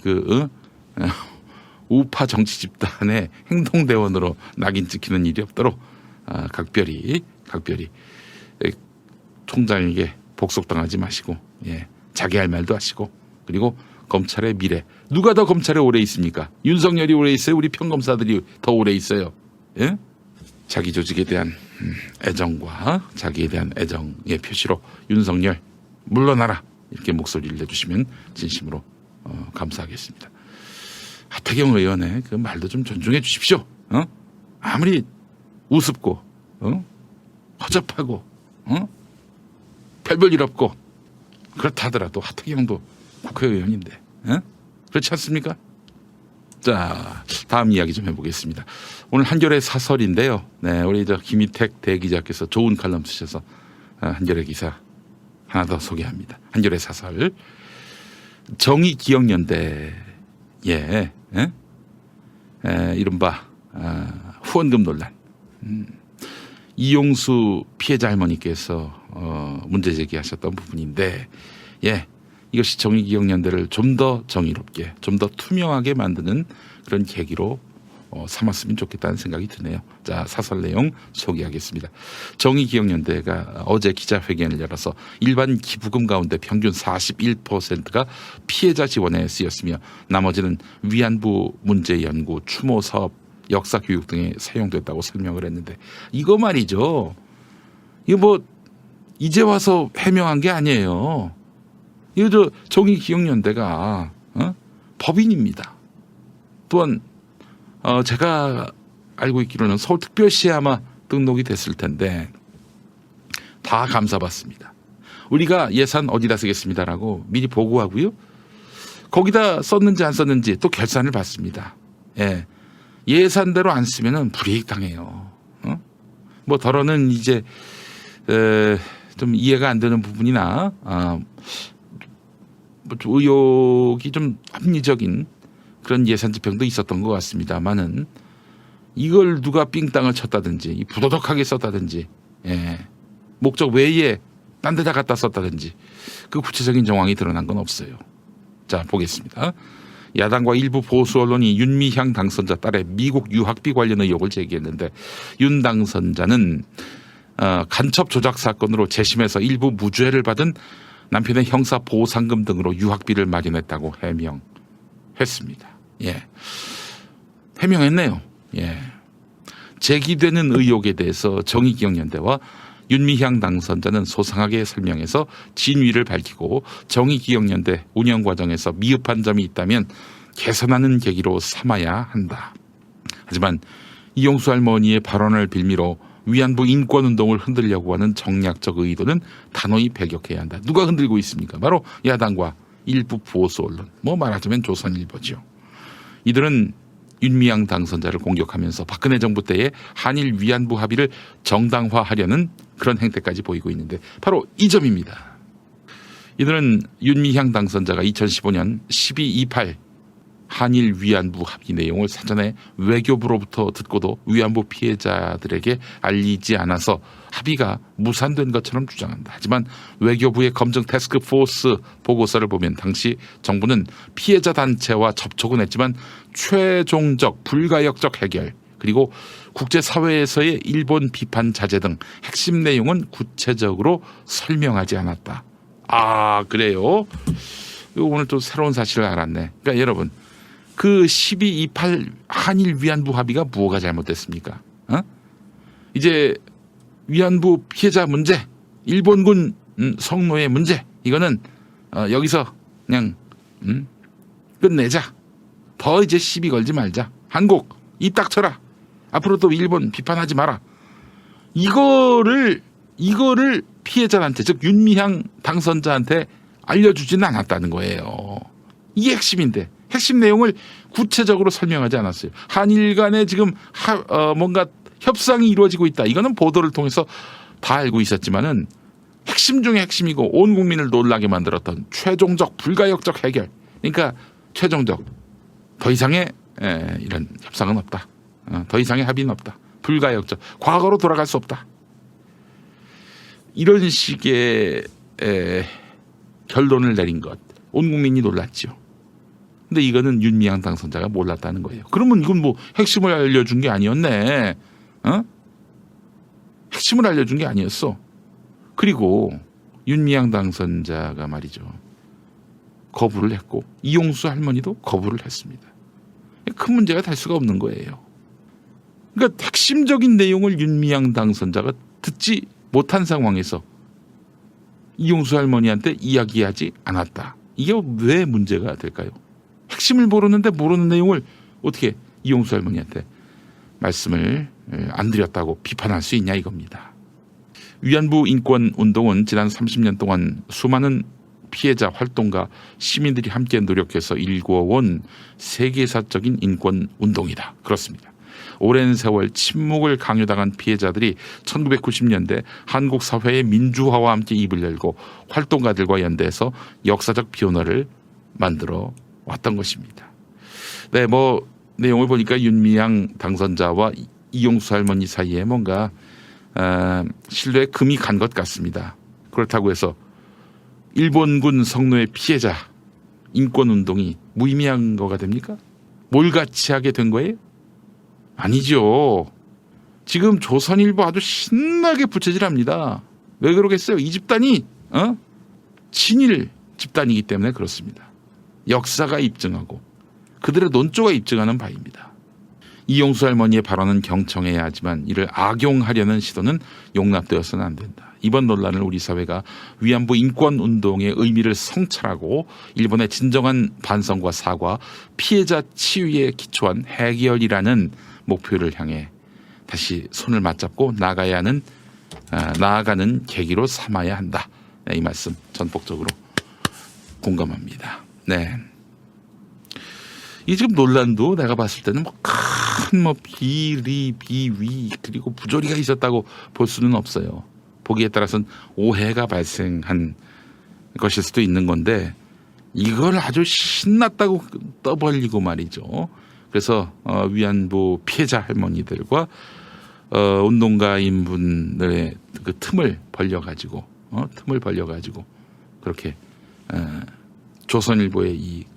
우파 정치 집단의 행동대원으로 낙인 찍히는 일이 없도록 각별히 총장에게 복속당하지 마시고 자기 할 말도 하시고 그리고 검찰의 미래 누가 더 검찰에 오래 있습니까? 윤석열이 오래 있어요? 우리 평검사들이 더 오래 있어요? 예? 자기 조직에 대한 애정과 자기에 대한 애정의 표시로 윤석열 물러나라 이렇게 목소리를 내주시면 진심으로 감사하겠습니다. 하태경 의원의 그 말도 좀 존중해 주십시오. 아무리 우습고 허접하고 별볼 일 없고 그렇다 하더라도 하태경도 국회의원인데 그렇지 않습니까? 자, 다음 이야기 좀 해보겠습니다. 오늘 한겨레 사설인데요. 네, 우리 김희택 대기자께서 좋은 칼럼 쓰셔서 한겨레 기사 하나 더 소개합니다. 한겨레 사설 정의기억연대 이른바 후원금 논란. 이용수 피해자 할머니께서 문제 제기하셨던 부분인데 이것이 정의기억연대를 좀 더 정의롭게 좀 더 투명하게 만드는 그런 계기로 삼았으면 좋겠다는 생각이 드네요. 자, 사설 내용 소개하겠습니다. 정의기억연대가 어제 기자회견을 열어서 일반 기부금 가운데 평균 41%가 피해자 지원에 쓰였으며 나머지는 위안부 문제 연구, 추모 사업, 역사 교육 등에 사용됐다고 설명을 했는데 이거 말이죠. 이거 뭐 이제 와서 해명한 게 아니에요. 이거 정의기억연대가 법인입니다. 또한 제가 알고 있기로는 서울특별시에 아마 등록이 됐을 텐데 다 감사받습니다. 우리가 예산 어디다 쓰겠습니다라고 미리 보고하고요. 거기다 썼는지 안 썼는지 또 결산을 받습니다. 예산대로 안 쓰면은 불이익 당해요. 뭐 더러는 이제 좀 이해가 안 되는 부분이나 의혹이 좀 합리적인 그런 예산 집행도 있었던 것 같습니다만은 이걸 누가 삥땅을 쳤다든지 부도덕하게 썼다든지 목적 외에 딴 데다 갖다 썼다든지 그 구체적인 정황이 드러난 건 없어요. 자, 보겠습니다. 야당과 일부 보수 언론이 윤미향 당선자 딸의 미국 유학비 관련 의혹을 제기했는데 윤 당선자는 간첩 조작 사건으로 재심에서 일부 무죄를 받은 남편의 형사 보상금 등으로 유학비를 마련했다고 해명했습니다. 해명했네요. 제기되는 의혹에 대해서 정의기억연대와 윤미향 당선자는 소상하게 설명해서 진위를 밝히고 정의기억연대 운영 과정에서 미흡한 점이 있다면 개선하는 계기로 삼아야 한다. 하지만 이용수 할머니의 발언을 빌미로 위안부 인권운동을 흔들려고 하는 정략적 의도는 단호히 배격해야 한다. 누가 흔들고 있습니까? 바로 야당과 일부 보수 언론, 말하자면 조선일보죠. 이들은 윤미향 당선자를 공격하면서 박근혜 정부 때의 한일 위안부 합의를 정당화하려는 그런 행태까지 보이고 있는데 바로 이 점입니다. 이들은 윤미향 당선자가 2015년 12.28 한일 위안부 합의 내용을 사전에 외교부로부터 듣고도 위안부 피해자들에게 알리지 않아서 합의가 무산된 것처럼 주장한다. 하지만 외교부의 검증 태스크포스 보고서를 보면 당시 정부는 피해자 단체와 접촉은 했지만 최종적 불가역적 해결 그리고 국제사회에서의 일본 비판 자제 등 핵심 내용은 구체적으로 설명하지 않았다. 아, 그래요? 오늘 또 새로운 사실을 알았네. 그러니까 여러분, 그 12.28 한일 위안부 합의가 뭐가 잘못됐습니까? 이제 위안부 피해자 문제, 일본군 성노예 문제, 이거는 여기서 그냥 끝내자. 더 이제 시비 걸지 말자. 한국 입 닥쳐라. 앞으로도 일본 비판하지 마라. 이거를 피해자한테, 즉 윤미향 당선자한테 알려주지는 않았다는 거예요. 이게 핵심인데 핵심 내용을 구체적으로 설명하지 않았어요. 한일 간에 지금 뭔가 협상이 이루어지고 있다. 이거는 보도를 통해서 다 알고 있었지만은 핵심 중에 핵심이고 온 국민을 놀라게 만들었던 최종적 불가역적 해결. 그러니까 최종적 더 이상의 이런 협상은 없다. 더 이상의 합의는 없다. 불가역적. 과거로 돌아갈 수 없다. 이런 식의 결론을 내린 것. 온 국민이 놀랐죠. 근데 이거는 윤미향 당선자가 몰랐다는 거예요. 그러면 이건 핵심을 알려준 게 아니었네. 핵심을 알려준 게 아니었어. 그리고 윤미향 당선자가 말이죠. 거부를 했고 이용수 할머니도 거부를 했습니다. 큰 문제가 될 수가 없는 거예요. 그러니까 핵심적인 내용을 윤미향 당선자가 듣지 못한 상황에서 이용수 할머니한테 이야기하지 않았다. 이게 왜 문제가 될까요? 핵심을 모르는데 모르는 내용을 어떻게 이용수 할머니한테 말씀을 안 드렸다고 비판할 수 있냐 이겁니다. 위안부 인권 운동은 지난 30년 동안 수많은 피해자 활동가 시민들이 함께 노력해서 일궈온 세계사적인 인권 운동이다. 그렇습니다. 오랜 세월 침묵을 강요당한 피해자들이 1990년대 한국 사회의 민주화와 함께 입을 열고 활동가들과 연대해서 역사적 변화를 만들어 왔던 것입니다. 네, 내용을 보니까 윤미향 당선자와 이용수 할머니 사이에 뭔가 신뢰에 금이 간 것 같습니다. 그렇다고 해서 일본군 성노예 피해자 인권운동이 무의미한 거가 됩니까? 몰같이 하게 된 거예요? 아니죠. 지금 조선일보 아주 신나게 부채질합니다. 왜 그러겠어요? 이 집단이 친일 집단이기 때문에 그렇습니다. 역사가 입증하고 그들의 논조가 입증하는 바입니다. 이용수 할머니의 발언은 경청해야 하지만 이를 악용하려는 시도는 용납되어서는 안 된다. 이번 논란을 우리 사회가 위안부 인권운동의 의미를 성찰하고 일본의 진정한 반성과 사과, 피해자 치유에 기초한 해결이라는 목표를 향해 다시 손을 맞잡고 나아가는 계기로 삼아야 한다. 네, 이 말씀 전폭적으로 공감합니다. 네. 이 지금 논란도 내가 봤을 때는 큰 비리, 비위 그리고 부조리가 있었다고 볼 수는 없어요. 보기에 따라서는 오해가 발생한 것일 수도 있는 건데 이걸 아주 신났다고 떠벌리고 말이죠. 그래서 위안부 피해자 할머니들과 운동가인분들의 그 틈을 벌려가지고 그렇게 조선일보의 이익,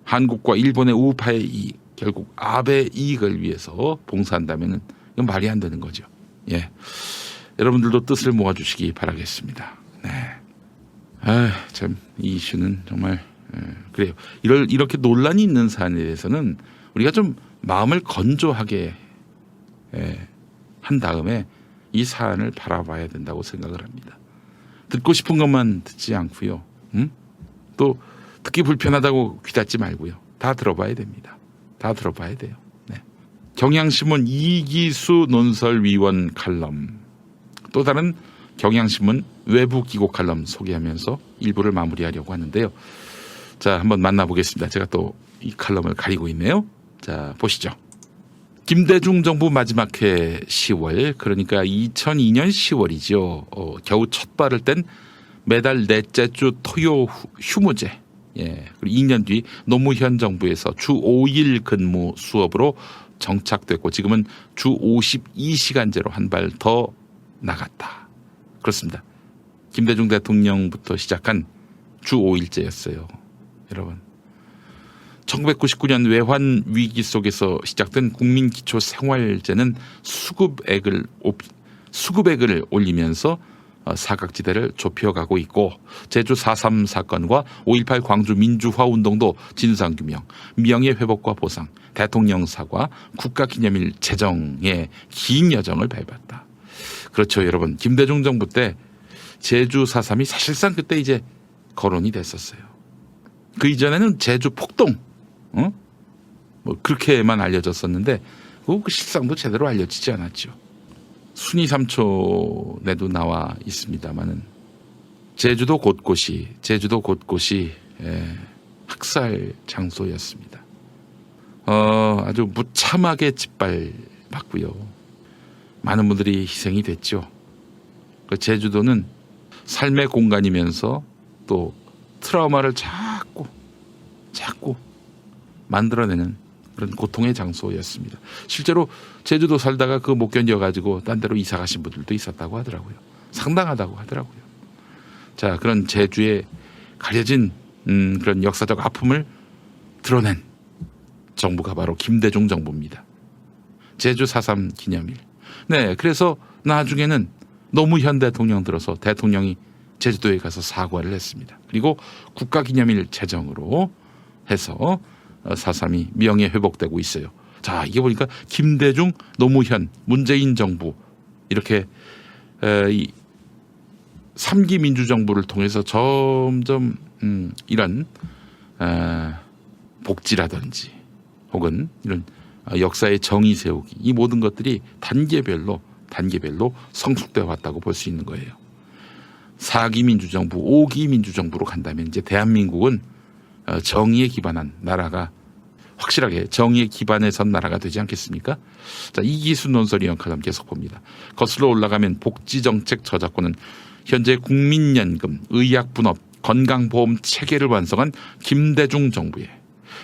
한국과 일본의 우파의 이익, 결국 아베의 이익을 위해서 봉사한다면은 이건 말이 안 되는 거죠. 예, 여러분들도 뜻을 모아주시기 바라겠습니다. 네, 참 이 이슈는 정말 그래요. 이렇게 논란이 있는 사안에 대해서는 우리가 좀 마음을 건조하게 한 다음에 이 사안을 바라봐야 된다고 생각을 합니다. 듣고 싶은 것만 듣지 않고요. 또 듣기 불편하다고 귀닫지 말고요. 다 들어봐야 됩니다. 다 들어봐야 돼요. 네. 경향신문 이기수 논설위원 칼럼, 또 다른 경향신문 외부 기고 칼럼 소개하면서 일부를 마무리하려고 하는데요. 자, 한번 만나보겠습니다. 제가 또 이 칼럼을 가리고 있네요. 자, 보시죠. 김대중 정부 마지막 해 10월, 그러니까 2002년 10월이죠. 겨우 첫 발을 뗀 매달 넷째 주 토요 휴무제. 그리고 2년 뒤 노무현 정부에서 주 5일 근무 수업으로 정착됐고 지금은 주 52시간제로 한 발 더 나갔다. 그렇습니다. 김대중 대통령부터 시작한 주 5일제였어요. 여러분. 1999년 외환 위기 속에서 시작된 국민기초생활제는 수급액을 올리면서 사각지대를 좁혀가고 있고 제주 4.3 사건과 5.18 광주 민주화 운동도 진상규명, 명예회복과 보상, 대통령 사과, 국가기념일 제정의 긴 여정을 밟았다. 그렇죠, 여러분. 김대중 정부 때 제주 4.3이 사실상 그때 이제 거론이 됐었어요. 그 이전에는 제주 폭동, 뭐 그렇게만 알려졌었는데 그 실상도 제대로 알려지지 않았죠. 순위 3촌에도 나와 있습니다만은 제주도 곳곳이 학살 장소였습니다. 아주 무참하게 짓밟았고요. 많은 분들이 희생이 됐죠. 그 제주도는 삶의 공간이면서 또 트라우마를 자꾸 만들어내는 그런 고통의 장소였습니다. 실제로 제주도 살다가 그거 못 견뎌가지고 딴 데로 이사 가신 분들도 있었다고 하더라고요. 상당하다고 하더라고요. 자, 그런 제주의 가려진 그런 역사적 아픔을 드러낸 정부가 바로 김대중 정부입니다. 제주 4.3 기념일. 네, 그래서 나중에는 노무현 대통령 들어서 대통령이 제주도에 가서 사과를 했습니다. 그리고 국가기념일 제정으로 해서 4.3이 명예회복되고 있어요. 자, 이게 보니까 김대중, 노무현, 문재인 정부 이렇게 이 3기 민주정부를 통해서 점점 이런 복지라든지 혹은 이런 역사의 정의 세우기, 이 모든 것들이 단계별로 성숙되어 왔다고 볼 수 있는 거예요. 4기 민주정부, 5기 민주정부로 간다면 이제 대한민국은 정의에 기반한 나라가, 확실하게 정의에 기반에 선 나라가 되지 않겠습니까? 자, 이기수 논설위원 칼럼 계속 봅니다. 거슬러 올라가면 복지정책 저작권은 현재 국민연금, 의약분업, 건강보험 체계를 완성한 김대중 정부의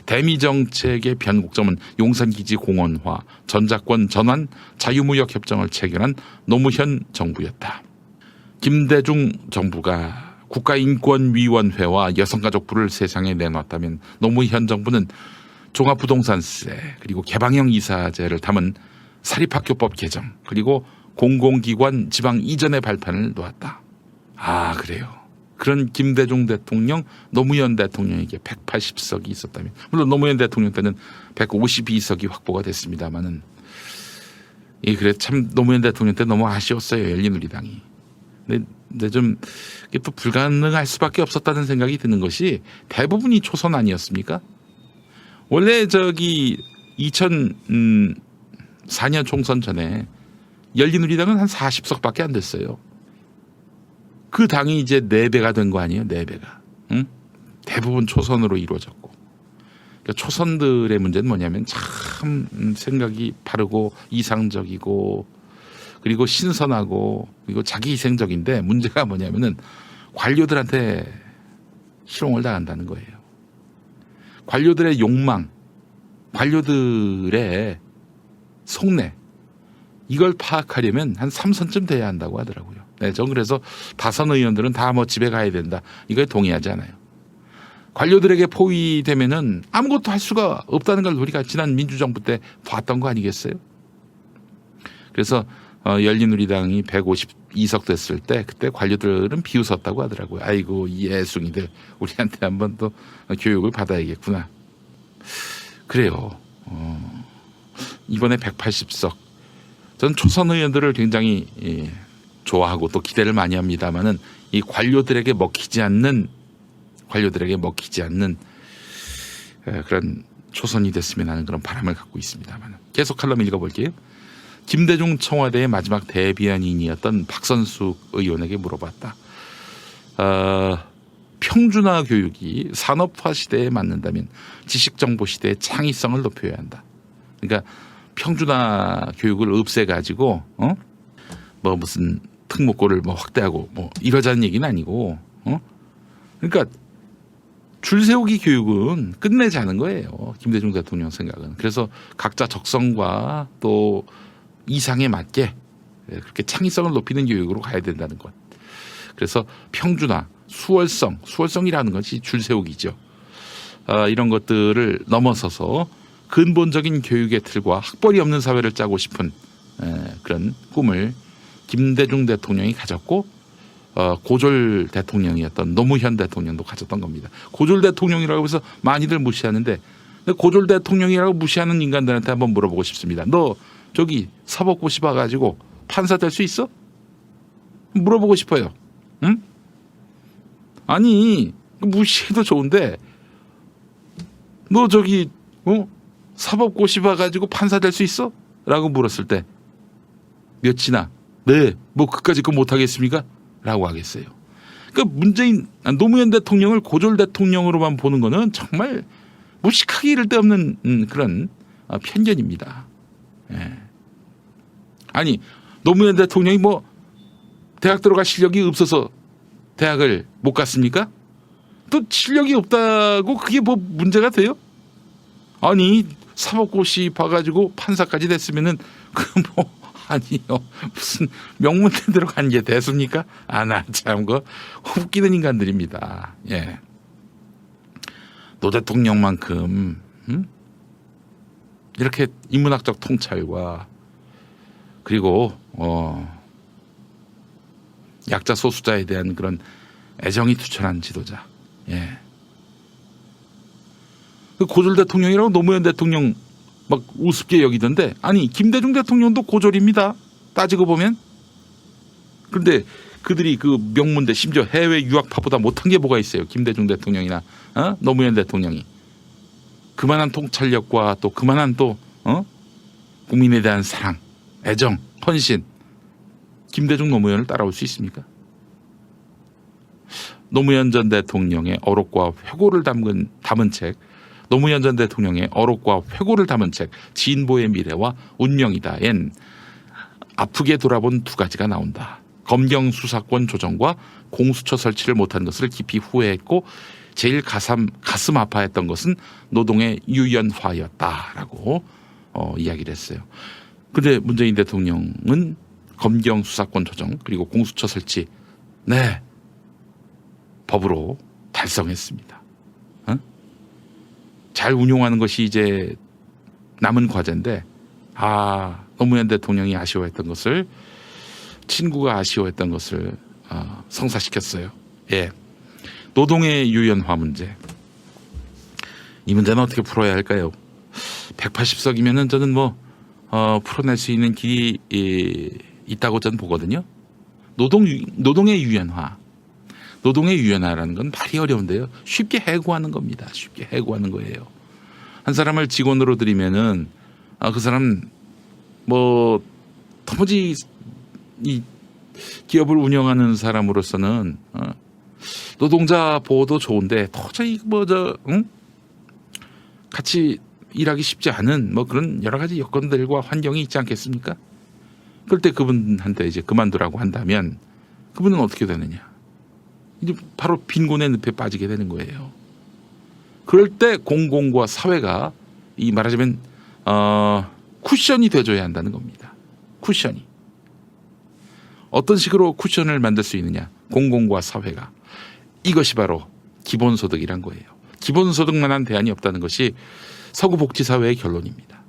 대미정책의 변곡점은 용산기지 공원화, 전자권 전환, 자유무역협정을 체결한 노무현 정부였다. 김대중 정부가 국가인권위원회와 여성가족부를 세상에 내놨다면 노무현 정부는 종합부동산세 그리고 개방형 이사제를 담은 사립학교법 개정 그리고 공공기관 지방 이전의 발판을 놓았다. 아, 그래요. 그런 김대중 대통령, 노무현 대통령에게 180석이 있었다면, 물론 노무현 대통령 때는 152석이 확보가 됐습니다만은, 그래 참 노무현 대통령 때 너무 아쉬웠어요, 열린우리당이. 근데 좀 이게 또 불가능할 수밖에 없었다는 생각이 드는 것이 대부분이 초선 아니었습니까? 원래 2004년 총선 전에 열린우리당은 한 40석밖에 안 됐어요. 그 당이 이제 4배가 된 거 아니에요? 4배가. 응? 대부분 초선으로 이루어졌고. 그러니까 초선들의 문제는 뭐냐면 참 생각이 바르고 이상적이고 그리고 신선하고 그리고 자기희생적인데, 문제가 뭐냐면은 관료들한테 희롱을 당한다는 거예요. 관료들의 욕망, 관료들의 속내, 이걸 파악하려면 한 3선쯤 돼야 한다고 하더라고요. 네, 전 그래서 다선 의원들은 다 뭐 집에 가야 된다, 이거에 동의하지 않아요. 관료들에게 포위되면은 아무것도 할 수가 없다는 걸 우리가 지난 민주정부 때 봤던 거 아니겠어요? 그래서 열린우리당이 152석 됐을 때 그때 관료들은 비웃었다고 하더라고요. 아이고, 이 애숭이들 우리한테 한번 또 교육을 받아야겠구나. 그래요. 이번에 180석 저는 초선 의원들을 굉장히 좋아하고 또 기대를 많이 합니다만은 이 관료들에게 먹히지 않는 그런 초선이 됐으면 하는 그런 바람을 갖고 있습니다만 계속 칼럼 읽어볼게요. 김대중 청와대의 마지막 대변인이었던 박선숙 의원에게 물어봤다. 평준화 교육이 산업화 시대에 맞는다면 지식정보 시대의 창의성을 높여야 한다. 그러니까 평준화 교육을 없애가지고 뭐 무슨 특목고를 뭐 확대하고 뭐 이러자는 얘기는 아니고 그러니까 줄 세우기 교육은 끝내자는 거예요. 김대중 대통령 생각은. 그래서 각자 적성과 또 이상에 맞게 그렇게 창의성을 높이는 교육으로 가야 된다는 것. 그래서 평준화, 수월성이라는 것이 줄 세우기죠. 이런 것들을 넘어서서 근본적인 교육의 틀과 학벌이 없는 사회를 짜고 싶은 그런 꿈을 김대중 대통령이 가졌고 고졸 대통령이었던 노무현 대통령도 가졌던 겁니다. 고졸 대통령이라고 해서 많이들 무시하는데 고졸 대통령이라고 무시하는 인간들한테 한번 물어보고 싶습니다. 너 저기 사법고시 봐가지고 판사 될 수 있어? 물어보고 싶어요. 응? 아니 무시해도 좋은데 너 저기 사법고시 봐가지고 판사 될 수 있어? 라고 물었을 때 몇이나 네 뭐 그까짓 거 못하겠습니까? 라고 하겠어요. 그러니까 노무현 대통령을 고졸 대통령으로만 보는 거는 정말 무식하기 이를 데 없는 그런 편견입니다. 예. 아니 노무현 대통령이 뭐 대학 들어갈 실력이 없어서 대학을 못 갔습니까? 또 실력이 없다고 그게 뭐 문제가 돼요? 아니 사법고시 봐가지고 판사까지 됐으면은 아니요 무슨 명문대 들어간 게 됐습니까? 나 참 그 웃기는 인간들입니다. 예. 노 대통령만큼 이렇게 인문학적 통찰과 그리고 약자 소수자에 대한 그런 애정이 투철한 지도자. 예. 그 고졸 대통령이라고 노무현 대통령 막 우습게 여기던데 아니 김대중 대통령도 고졸입니다. 따지고 보면. 그런데 그들이 그 명문대 심지어 해외 유학파보다 못한 게 뭐가 있어요. 김대중 대통령이나 노무현 대통령이. 그만한 통찰력과 또 그만한 또 국민에 대한 사랑, 애정, 헌신. 김대중 노무현을 따라올 수 있습니까? 노무현 전 대통령의 어록과 회고를 담은 책 노무현 전 대통령의 어록과 회고를 담은 책 진보의 미래와 운명이다엔 아프게 돌아본 두 가지가 나온다. 검경 수사권 조정과 공수처 설치를 못한 것을 깊이 후회했고 제일 가슴 아파했던 것은 노동의 유연화였다라고 이야기를 했어요. 그런데 문재인 대통령은 검경 수사권 조정 그리고 공수처 설치 법으로 달성했습니다. 잘 운용하는 것이 이제 남은 과제인데 노무현 대통령이 아쉬워했던 것을 친구가 아쉬워했던 것을 성사시켰어요. 예. 노동의 유연화 문제. 이 문제는 어떻게 풀어야 할까요? 180석이면은 저는 풀어낼 수 있는 길이 있다고 저는 보거든요. 노동의 유연화. 노동의 유연화라는 건 말이 어려운데요. 쉽게 해고하는 겁니다. 쉽게 해고하는 거예요. 한 사람을 직원으로 들이면은 그 사람 도무지 이 기업을 운영하는 사람으로서는 노동자 보호도 좋은데 도저히 같이 일하기 쉽지 않은 그런 여러 가지 여건들과 환경이 있지 않겠습니까? 그럴 때 그분한테 이제 그만두라고 한다면 그분은 어떻게 되느냐? 이제 바로 빈곤의 늪에 빠지게 되는 거예요. 그럴 때 공공과 사회가 이 말하자면 쿠션이 돼줘야 한다는 겁니다. 쿠션이. 어떤 식으로 쿠션을 만들 수 있느냐? 공공과 사회가. 이것이 바로 기본소득이란 거예요. 기본소득만한 대안이 없다는 것이 서구복지사회의 결론입니다.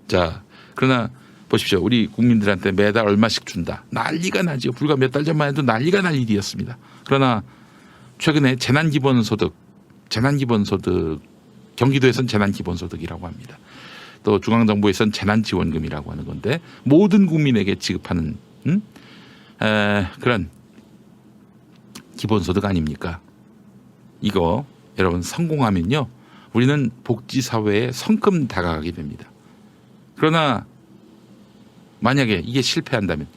자, 그러나 보십시오. 우리 국민들한테 매달 얼마씩 준다. 난리가 나죠. 불과 몇 달 전만 해도 난리가 날 일이었습니다. 그러나 최근에 재난기본소득 경기도에서는 재난기본소득이라고 합니다. 또 중앙정부에서는 재난지원금이라고 하는 건데 모든 국민에게 지급하는 그런 기본소득 아닙니까? 이거 여러분 성공하면요 우리는 복지사회에 성큼 다가가게 됩니다. 그러나 만약에 이게 실패한다면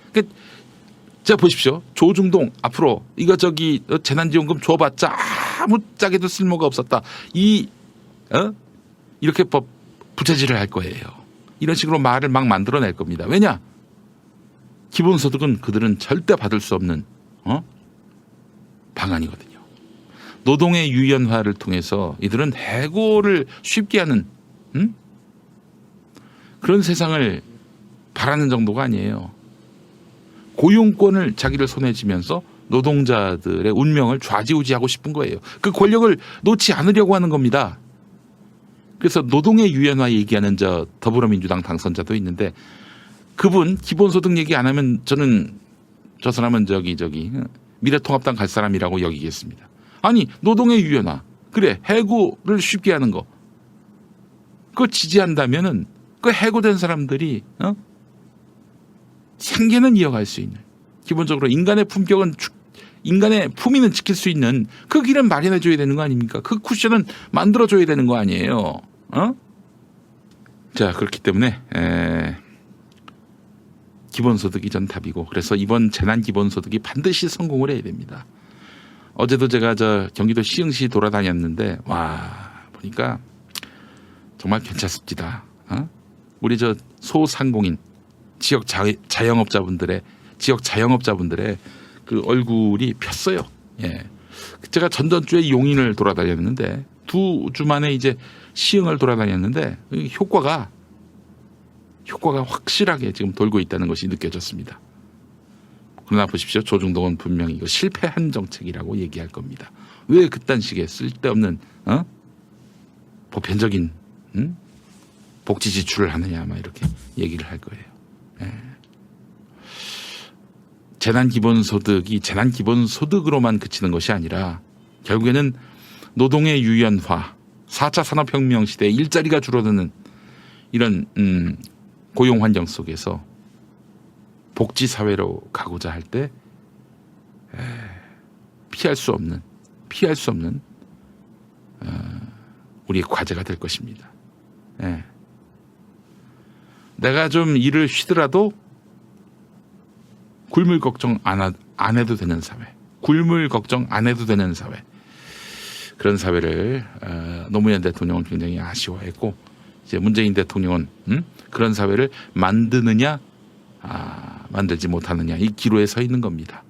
자 보십시오. 조중동 앞으로 이거 저기 재난지원금 줘봤자 아무짝에도 쓸모가 없었다. 이렇게 부채질을 할 거예요. 이런 식으로 말을 막 만들어낼 겁니다. 왜냐? 기본소득은 그들은 절대 받을 수 없는 방안이거든요. 노동의 유연화를 통해서 이들은 해고를 쉽게 하는 그런 세상을 바라는 정도가 아니에요. 고용권을 자기들 손에 쥐면서 노동자들의 운명을 좌지우지하고 싶은 거예요. 그 권력을 놓지 않으려고 하는 겁니다. 그래서 노동의 유연화 얘기하는 더불어민주당 당선자도 있는데 그분 기본소득 얘기 안 하면 저는 저 사람은 저기 미래통합당 갈 사람이라고 여기겠습니다. 아니 노동의 유연화 그래 해고를 쉽게 하는 거 그거 지지한다면은 그 해고된 사람들이 생계는 이어갈 수 있는 기본적으로 인간의 품위는 지킬 수 있는 그 길은 마련해 줘야 되는 거 아닙니까? 그 쿠션은 만들어 줘야 되는 거 아니에요. 자 그렇기 때문에 기본소득이 전 답이고 그래서 이번 재난기본소득이 반드시 성공을 해야 됩니다. 어제도 제가 경기도 시흥시 돌아다녔는데 와 보니까 정말 괜찮습니다. 우리 소상공인 지역 자영업자분들의 그 얼굴이 폈어요. 예. 제가 전전주에 용인을 돌아다녔는데 2주 만에 이제 시흥을 돌아다녔는데 효과가 확실하게 지금 돌고 있다는 것이 느껴졌습니다. 그러나 보십시오. 조중동은 분명히 이거 실패한 정책이라고 얘기할 겁니다. 왜 그딴 식의 쓸데없는 보편적인 복지 지출을 하느냐 막 이렇게 얘기를 할 거예요. 예. 재난기본소득이 재난기본소득으로만 그치는 것이 아니라 결국에는 노동의 유연화, 4차 산업혁명 시대에 일자리가 줄어드는 이런 고용 환경 속에서 복지사회로 가고자 할 때 피할 수 없는 우리의 과제가 될 것입니다. 예. 내가 좀 일을 쉬더라도 굶을 걱정 안 해도 되는 사회. 굶을 걱정 안 해도 되는 사회. 그런 사회를 노무현 대통령은 굉장히 아쉬워했고 이제 문재인 대통령은 그런 사회를 만드느냐 만들지 못하느냐 이 기로에 서 있는 겁니다.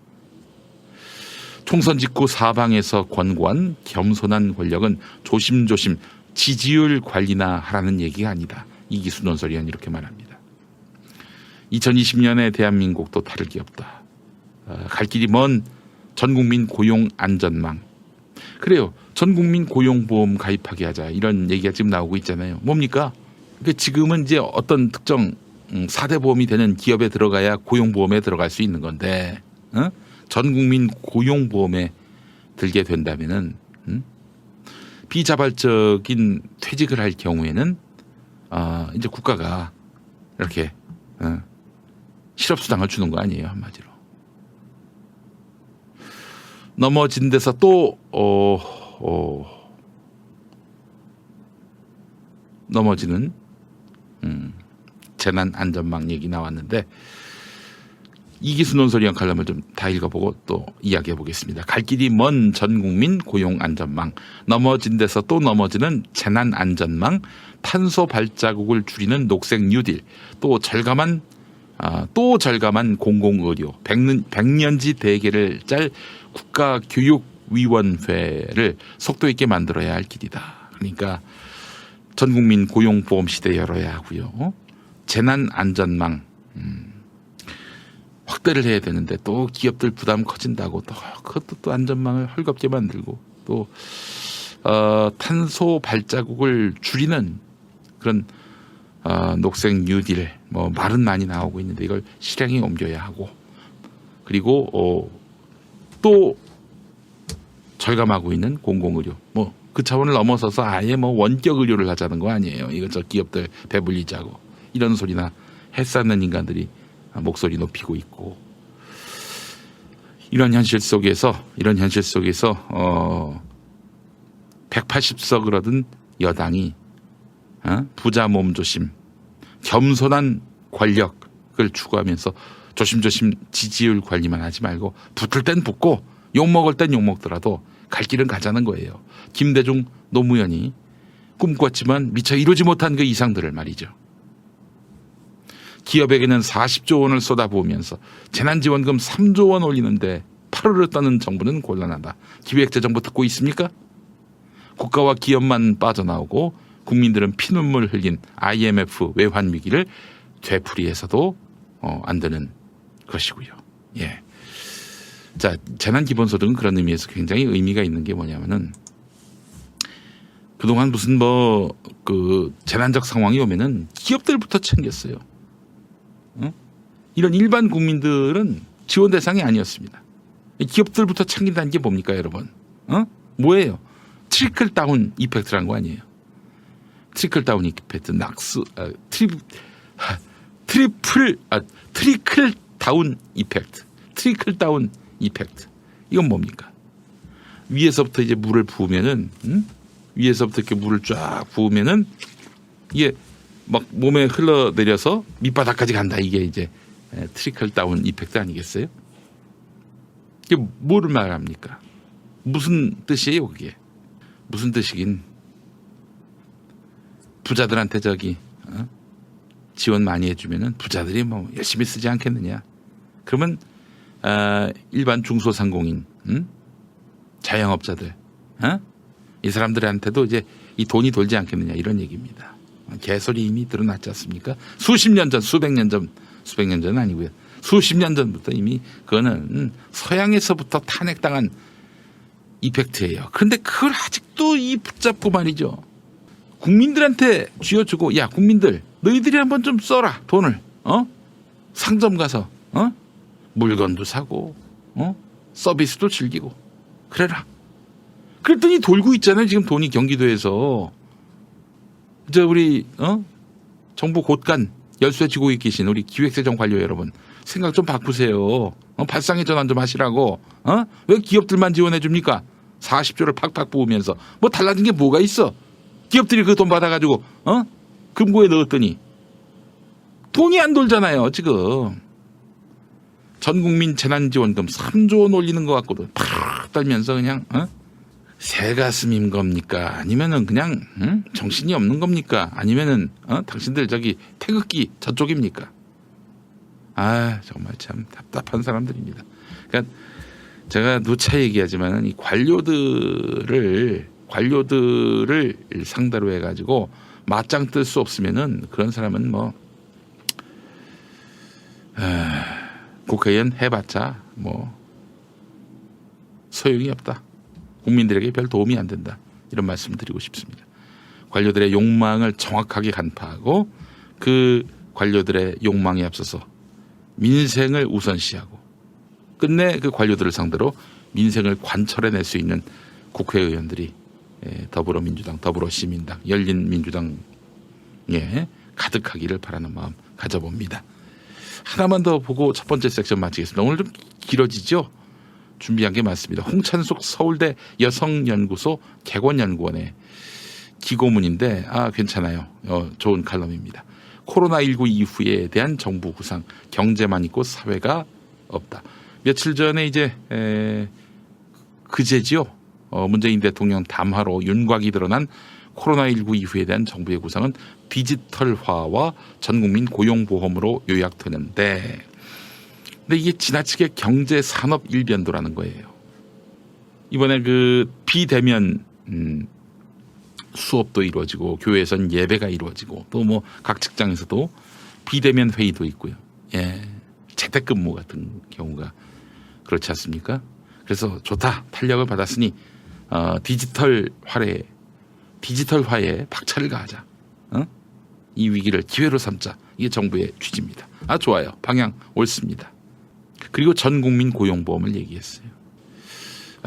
총선 직후 사방에서 권고한 겸손한 권력은 조심조심 지지율 관리나 하라는 얘기가 아니다. 이기수 논설위원 이렇게 말합니다. 2020년의 대한민국도 다를 게 없다. 갈 길이 먼 전국민 고용안전망. 그래요. 전국민 고용보험 가입하게 하자. 이런 얘기가 지금 나오고 있잖아요. 뭡니까? 그러니까 지금은 이제 어떤 특정 4대 보험이 되는 기업에 들어가야 고용보험에 들어갈 수 있는 건데 전국민 고용보험에 들게 된다면은 비자발적인 퇴직을 할 경우에는 이제 국가가 이렇게 실업수당을 주는 거 아니에요 한마디로. 넘어진 데서 또 넘어지는 재난안전망 얘기 나왔는데 이기수 논설위원 칼럼을 좀 다 읽어보고 또 이야기해 보겠습니다. 갈 길이 먼 전국민 고용안전망, 넘어진 데서 또 넘어지는 재난안전망, 탄소 발자국을 줄이는 녹색 뉴딜, 또 절감한 공공의료, 100년지 대계를 짤 국가교육위원회를 속도 있게 만들어야 할 길이다. 그러니까 전국민 고용보험 시대 열어야 하고요. 재난안전망 확대를 해야 되는데 또 기업들 부담 커진다고 또 그것도 또 안전망을 헐겁게 만들고 또 탄소 발자국을 줄이는 그런 녹색 뉴딜 뭐 말은 많이 나오고 있는데 이걸 실행에 옮겨야 하고 그리고 또 절감하고 있는 공공의료 뭐 그 차원을 넘어서서 아예 뭐 원격 의료를 하자는 거 아니에요. 이거 저 기업들 배불리자고 이런 소리나 해쌓는 인간들이 목소리 높이고 있고 이런 현실 속에서 180석을 얻은 여당이 부자 몸조심, 겸손한 권력을 추구하면서 조심조심 지지율 관리만 하지 말고 붙을 땐 붙고 욕먹을 땐 욕먹더라도 갈 길은 가자는 거예요. 김대중 노무현이 꿈꿨지만 미처 이루지 못한 그 이상들을 말이죠. 기업에게는 40조 원을 쏟아부으면서 재난지원금 3조 원 올리는데 파르르 떠는 정부는 곤란하다. 기획재정부 듣고 있습니까? 국가와 기업만 빠져나오고 국민들은 피눈물 흘린 IMF 외환 위기를 되풀이해서도 안 되는 것이고요. 예. 자, 재난기본소득은 그런 의미에서 굉장히 의미가 있는 게 뭐냐면은 그동안 무슨 그 재난적 상황이 오면은 기업들부터 챙겼어요. 이런 일반 국민들은 지원 대상이 아니었습니다. 기업들부터 챙긴다는 게 뭡니까, 여러분? 뭐예요? 트리클 다운 이펙트라는 거 아니에요? 트리클 다운 이펙트, 트리클 다운 이펙트, 트리클 다운 이펙트. 이건 뭡니까? 위에서부터 이제 물을 부으면은, 위에서부터 이렇게 물을 쫙 부으면은 이게 막 몸에 흘러내려서 밑바닥까지 간다. 이게 이제 트리클 다운 이펙트 아니겠어요? 이게 뭐를 말합니까? 무슨 뜻이에요, 그게? 무슨 뜻이긴? 부자들한테 지원 많이 해주면은 부자들이 뭐 열심히 쓰지 않겠느냐? 그러면 일반 중소상공인, 자영업자들, 이 사람들한테도 이제 이 돈이 돌지 않겠느냐 이런 얘기입니다. 개소리 이미 드러났지 않습니까? 수십 년 전, 수백 년 전은 아니고요. 수십 년 전부터 이미 그거는 서양에서부터 탄핵당한 이펙트예요. 그런데 그걸 아직도 이 붙잡고 말이죠. 국민들한테 쥐어주고, 야 국민들 너희들이 한번 좀 써라 돈을. 상점 가서 물건도 사고 서비스도 즐기고 그래라. 그랬더니 돌고 있잖아요. 지금 돈이 경기도에서. 우리 정부 곳간 열쇠 쥐고 계신 우리 기획재정 관료 여러분 생각 좀 바꾸세요. 발상의 전환 좀 하시라고. 왜 기업들만 지원해 줍니까? 40조를 팍팍 부으면서 뭐 달라진 게 뭐가 있어? 기업들이 그 돈 받아가지고 금고에 넣었더니 돈이 안 돌잖아요. 지금 전국민 재난지원금 3조 원 올리는 것 같고도 팍 떨면서 그냥 새가슴인 겁니까? 아니면은 그냥 정신이 없는 겁니까? 아니면은 당신들 태극기 저쪽입니까? 아 정말 참 답답한 사람들입니다. 그러니까 제가 누차 얘기하지만은 이 관료들을 상대로 해가지고 맞짱 뜰 수 없으면은 그런 사람은 뭐 국회의원 해봤자 뭐 소용이 없다. 국민들에게 별 도움이 안 된다. 이런 말씀 드리고 싶습니다. 관료들의 욕망을 정확하게 간파하고 그 관료들의 욕망에 앞서서 민생을 우선시하고 끝내 그 관료들을 상대로 민생을 관철해낼 수 있는 국회의원들이 더불어민주당, 더불어시민당, 열린민주당에 가득하기를 바라는 마음 가져봅니다. 하나만 더 보고 첫 번째 섹션 마치겠습니다. 오늘 좀 길어지죠? 준비한 게 많습니다. 홍찬숙 서울대 여성연구소 객원연구원의 기고문인데 괜찮아요. 좋은 칼럼입니다. 코로나19 이후에 대한 정부 구상, 경제만 있고 사회가 없다. 며칠 전에 이제 그제지요. 문재인 대통령 담화로 윤곽이 드러난 코로나19 이후에 대한 정부의 구상은 디지털화와 전국민 고용보험으로 요약되는데 근데 이게 지나치게 경제 산업 일변도라는 거예요. 이번에 그 비대면 수업도 이루어지고 교회에서는 예배가 이루어지고 또 뭐 각 직장에서도 비대면 회의도 있고요. 재택근무 같은 경우가 그렇지 않습니까? 그래서 좋다. 탄력을 받았으니 디지털화에 박차를 가하자. 이 위기를 기회로 삼자. 이게 정부의 취지입니다. 좋아요. 방향 옳습니다. 그리고 전 국민 고용보험을 얘기했어요.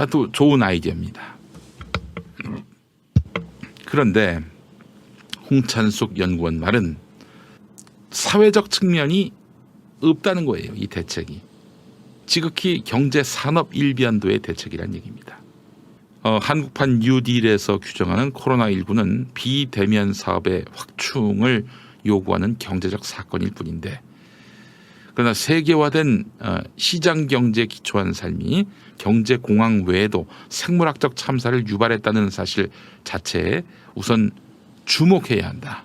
또 좋은 아이디어입니다. 그런데 홍찬숙 연구원 말은 사회적 측면이 없다는 거예요. 이 대책이. 지극히 경제 산업 일변도의 대책이란 얘기입니다. 한국판 뉴딜에서 규정하는 코로나19는 비대면 사업의 확충을 요구하는 경제적 사건일 뿐인데, 그러나 세계화된 시장 경제에 기초한 삶이 경제 공황 외에도 생물학적 참사를 유발했다는 사실 자체에 우선 주목해야 한다.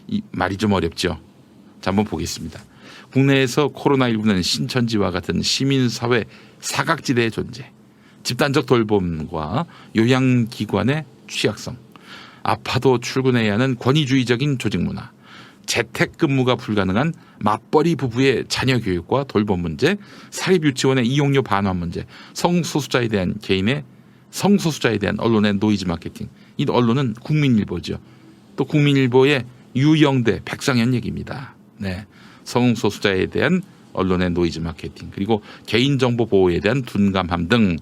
이 말이 좀 어렵죠. 자, 한번 보겠습니다. 국내에서 코로나19는 신천지와 같은 시민사회 사각지대의 존재, 집단적 돌봄과 요양기관의 취약성, 아파도 출근해야 하는 권위주의적인 조직문화, 재택근무가 불가능한 맞벌이 부부의 자녀 교육과 돌봄 문제, 사립유치원의 이용료 반환 문제, 성소수자에 대한 언론의 노이즈 마케팅. 이 언론은 국민일보죠. 또 국민일보의 유영대, 백상현 얘기입니다. 네, 성소수자에 대한 언론의 노이즈 마케팅, 그리고 개인정보 보호에 대한 둔감함 등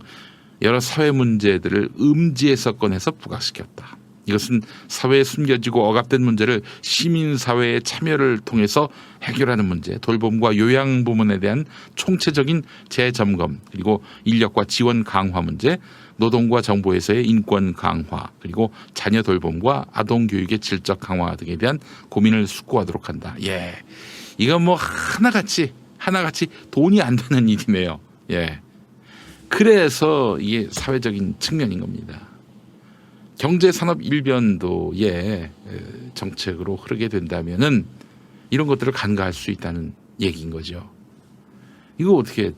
여러 사회 문제들을 음지에서 꺼내서 부각시켰다. 이것은 사회에 숨겨지고 억압된 문제를 시민사회의 참여를 통해서 해결하는 문제, 돌봄과 요양 부문에 대한 총체적인 재점검, 그리고 인력과 지원 강화 문제, 노동과 정부에서의 인권 강화, 그리고 자녀 돌봄과 아동 교육의 질적 강화 등에 대한 고민을 숙고하도록 한다. 예, 이건 뭐 하나같이 돈이 안 되는 일이네요. 예, 그래서 이게 사회적인 측면인 겁니다. 경제산업 일변도의 정책으로 흐르게 된다면은 이런 것들을 간과할 수 있다는 얘기인 거죠. 이거 어떻게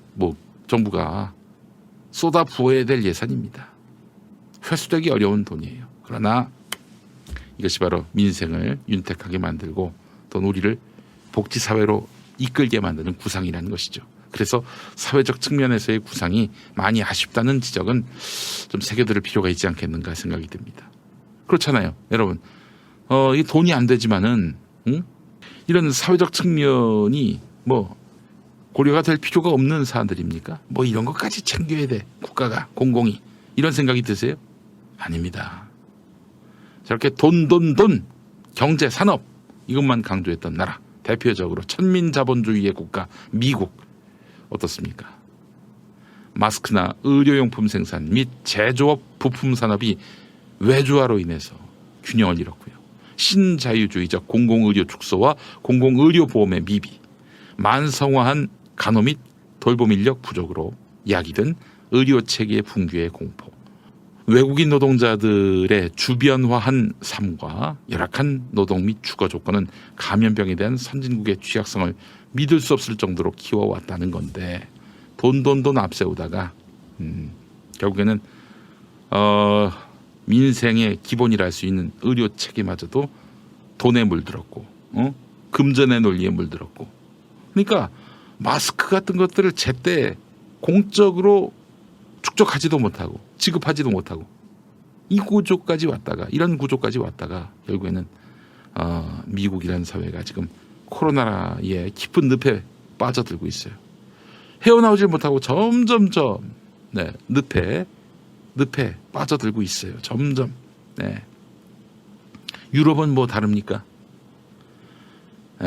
정부가 쏟아 부어야 될 예산입니다. 회수되기 어려운 돈이에요. 그러나 이것이 바로 민생을 윤택하게 만들고 또 우리를 복지사회로 이끌게 만드는 구상이라는 것이죠. 그래서 사회적 측면에서의 구상이 많이 아쉽다는 지적은 좀 새겨들을 필요가 있지 않겠는가 생각이 듭니다. 그렇잖아요, 여러분. 이 돈이 안 되지만은 이런 사회적 측면이 고려가 될 필요가 없는 사안들입니까? 이런 것까지 챙겨야 돼, 국가가 공공이, 이런 생각이 드세요? 아닙니다. 저렇게 돈 경제 산업 이것만 강조했던 나라, 대표적으로 천민자본주의의 국가 미국 어떻습니까? 마스크나 의료용품 생산 및 제조업 부품 산업이 외주화로 인해서 균형을 잃었고요. 신자유주의적 공공의료 축소와 공공의료보험의 미비, 만성화한 간호 및 돌봄 인력 부족으로 야기된 의료체계의 붕괴의 공포, 외국인 노동자들의 주변화한 삶과 열악한 노동 및 주거 조건은 감염병에 대한 선진국의 취약성을 믿을 수 없을 정도로 키워왔다는 건데, 돈 앞세우다가 결국에는 민생의 기본이라 할 수 있는 의료 체계마저도 돈에 물들었고, 금전의 논리에 물들었고, 그러니까 마스크 같은 것들을 제때 공적으로 축적하지도 못하고 지급하지도 못하고 이런 구조까지 왔다가 결국에는 미국이라는 사회가 지금 코로나의 깊은 늪에 빠져들고 있어요. 헤어나오질 못하고 점점점 늪에 빠져들고 있어요. 점점. 네. 유럽은 다릅니까?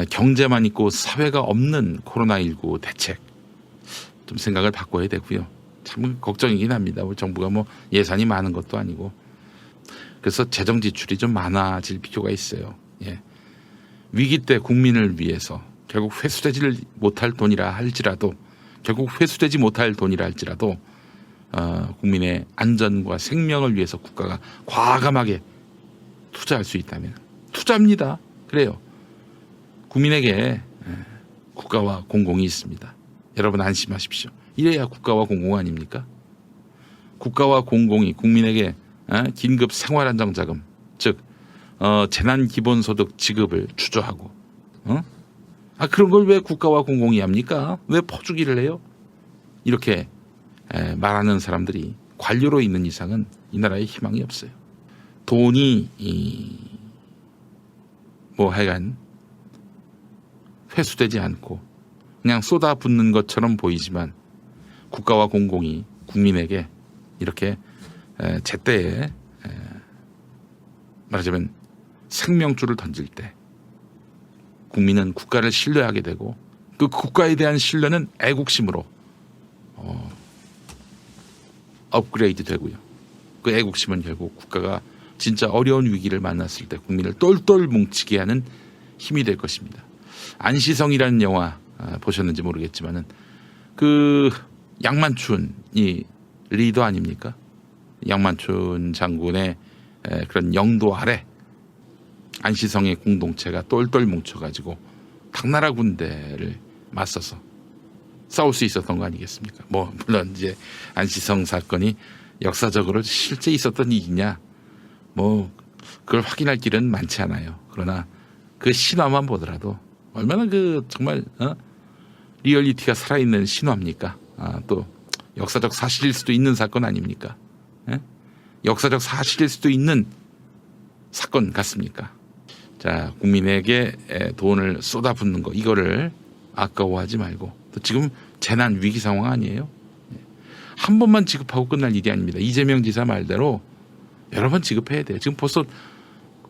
경제만 있고 사회가 없는 코로나19 대책 좀 생각을 바꿔야 되고요. 참 걱정이긴 합니다. 우리 정부가 예산이 많은 것도 아니고, 그래서 재정 지출이 좀 많아질 필요가 있어요. 예. 위기 때 국민을 위해서 결국 회수되지 못할 돈이라 할지라도 국민의 안전과 생명을 위해서 국가가 과감하게 투자할 수 있다면 투자입니다. 그래요. 국민에게 국가와 공공이 있습니다. 여러분 안심하십시오. 이래야 국가와 공공 아닙니까? 국가와 공공이 국민에게 긴급 생활안정자금, 즉 재난기본소득 지급을 주저하고 그런 걸 왜 국가와 공공이 합니까? 왜 퍼주기를 해요? 이렇게 말하는 사람들이 관료로 있는 이상은 이 나라에 희망이 없어요. 돈이 하여간 회수되지 않고 그냥 쏟아붓는 것처럼 보이지만 국가와 공공이 국민에게 이렇게 제때에 말하자면 생명줄을 던질 때 국민은 국가를 신뢰하게 되고 그 국가에 대한 신뢰는 애국심으로 업그레이드 되고요. 그 애국심은 결국 국가가 진짜 어려운 위기를 만났을 때 국민을 똘똘 뭉치게 하는 힘이 될 것입니다. 안시성이라는 영화 보셨는지 모르겠지만은 그 양만춘이 리더 아닙니까? 양만춘 장군의 그런 영도 아래 안시성의 공동체가 똘똘 뭉쳐가지고 당나라 군대를 맞서서 싸울 수 있었던 거 아니겠습니까? 뭐 물론 이제 안시성 사건이 역사적으로 실제 있었던 일이냐, 뭐 그걸 확인할 길은 많지 않아요. 그러나 그 신화만 보더라도 얼마나 그 정말 리얼리티가 살아있는 신화입니까? 또 역사적 사실일 수도 있는 사건 아닙니까? 역사적 사실일 수도 있는 사건 같습니까? 자, 국민에게 돈을 쏟아붓는 거 이거를 아까워하지 말고, 또 지금 재난 위기 상황 아니에요? 한 번만 지급하고 끝날 일이 아닙니다. 이재명 지사 말대로 여러 번 지급해야 돼요. 지금 벌써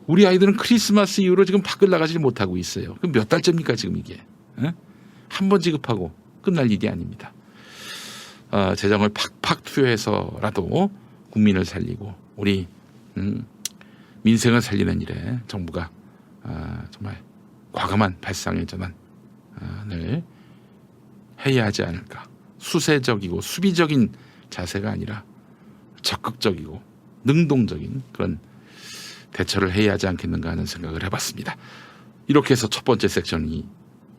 우리 아이들은 크리스마스 이후로 지금 밖을 나가지 못하고 있어요. 그럼 몇 달째입니까 지금 이게? 한 번 지급하고 끝날 일이 아닙니다. 재정을 팍팍 투여해서라도 국민을 살리고 우리 민생을 살리는 일에 정부가 정말 과감한 발상의 전환을 해야 하지 않을까. 수세적이고 수비적인 자세가 아니라 적극적이고 능동적인 그런 대처를 해야 하지 않겠는가 하는 생각을 해봤습니다. 이렇게 해서 첫 번째 섹션이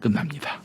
끝납니다.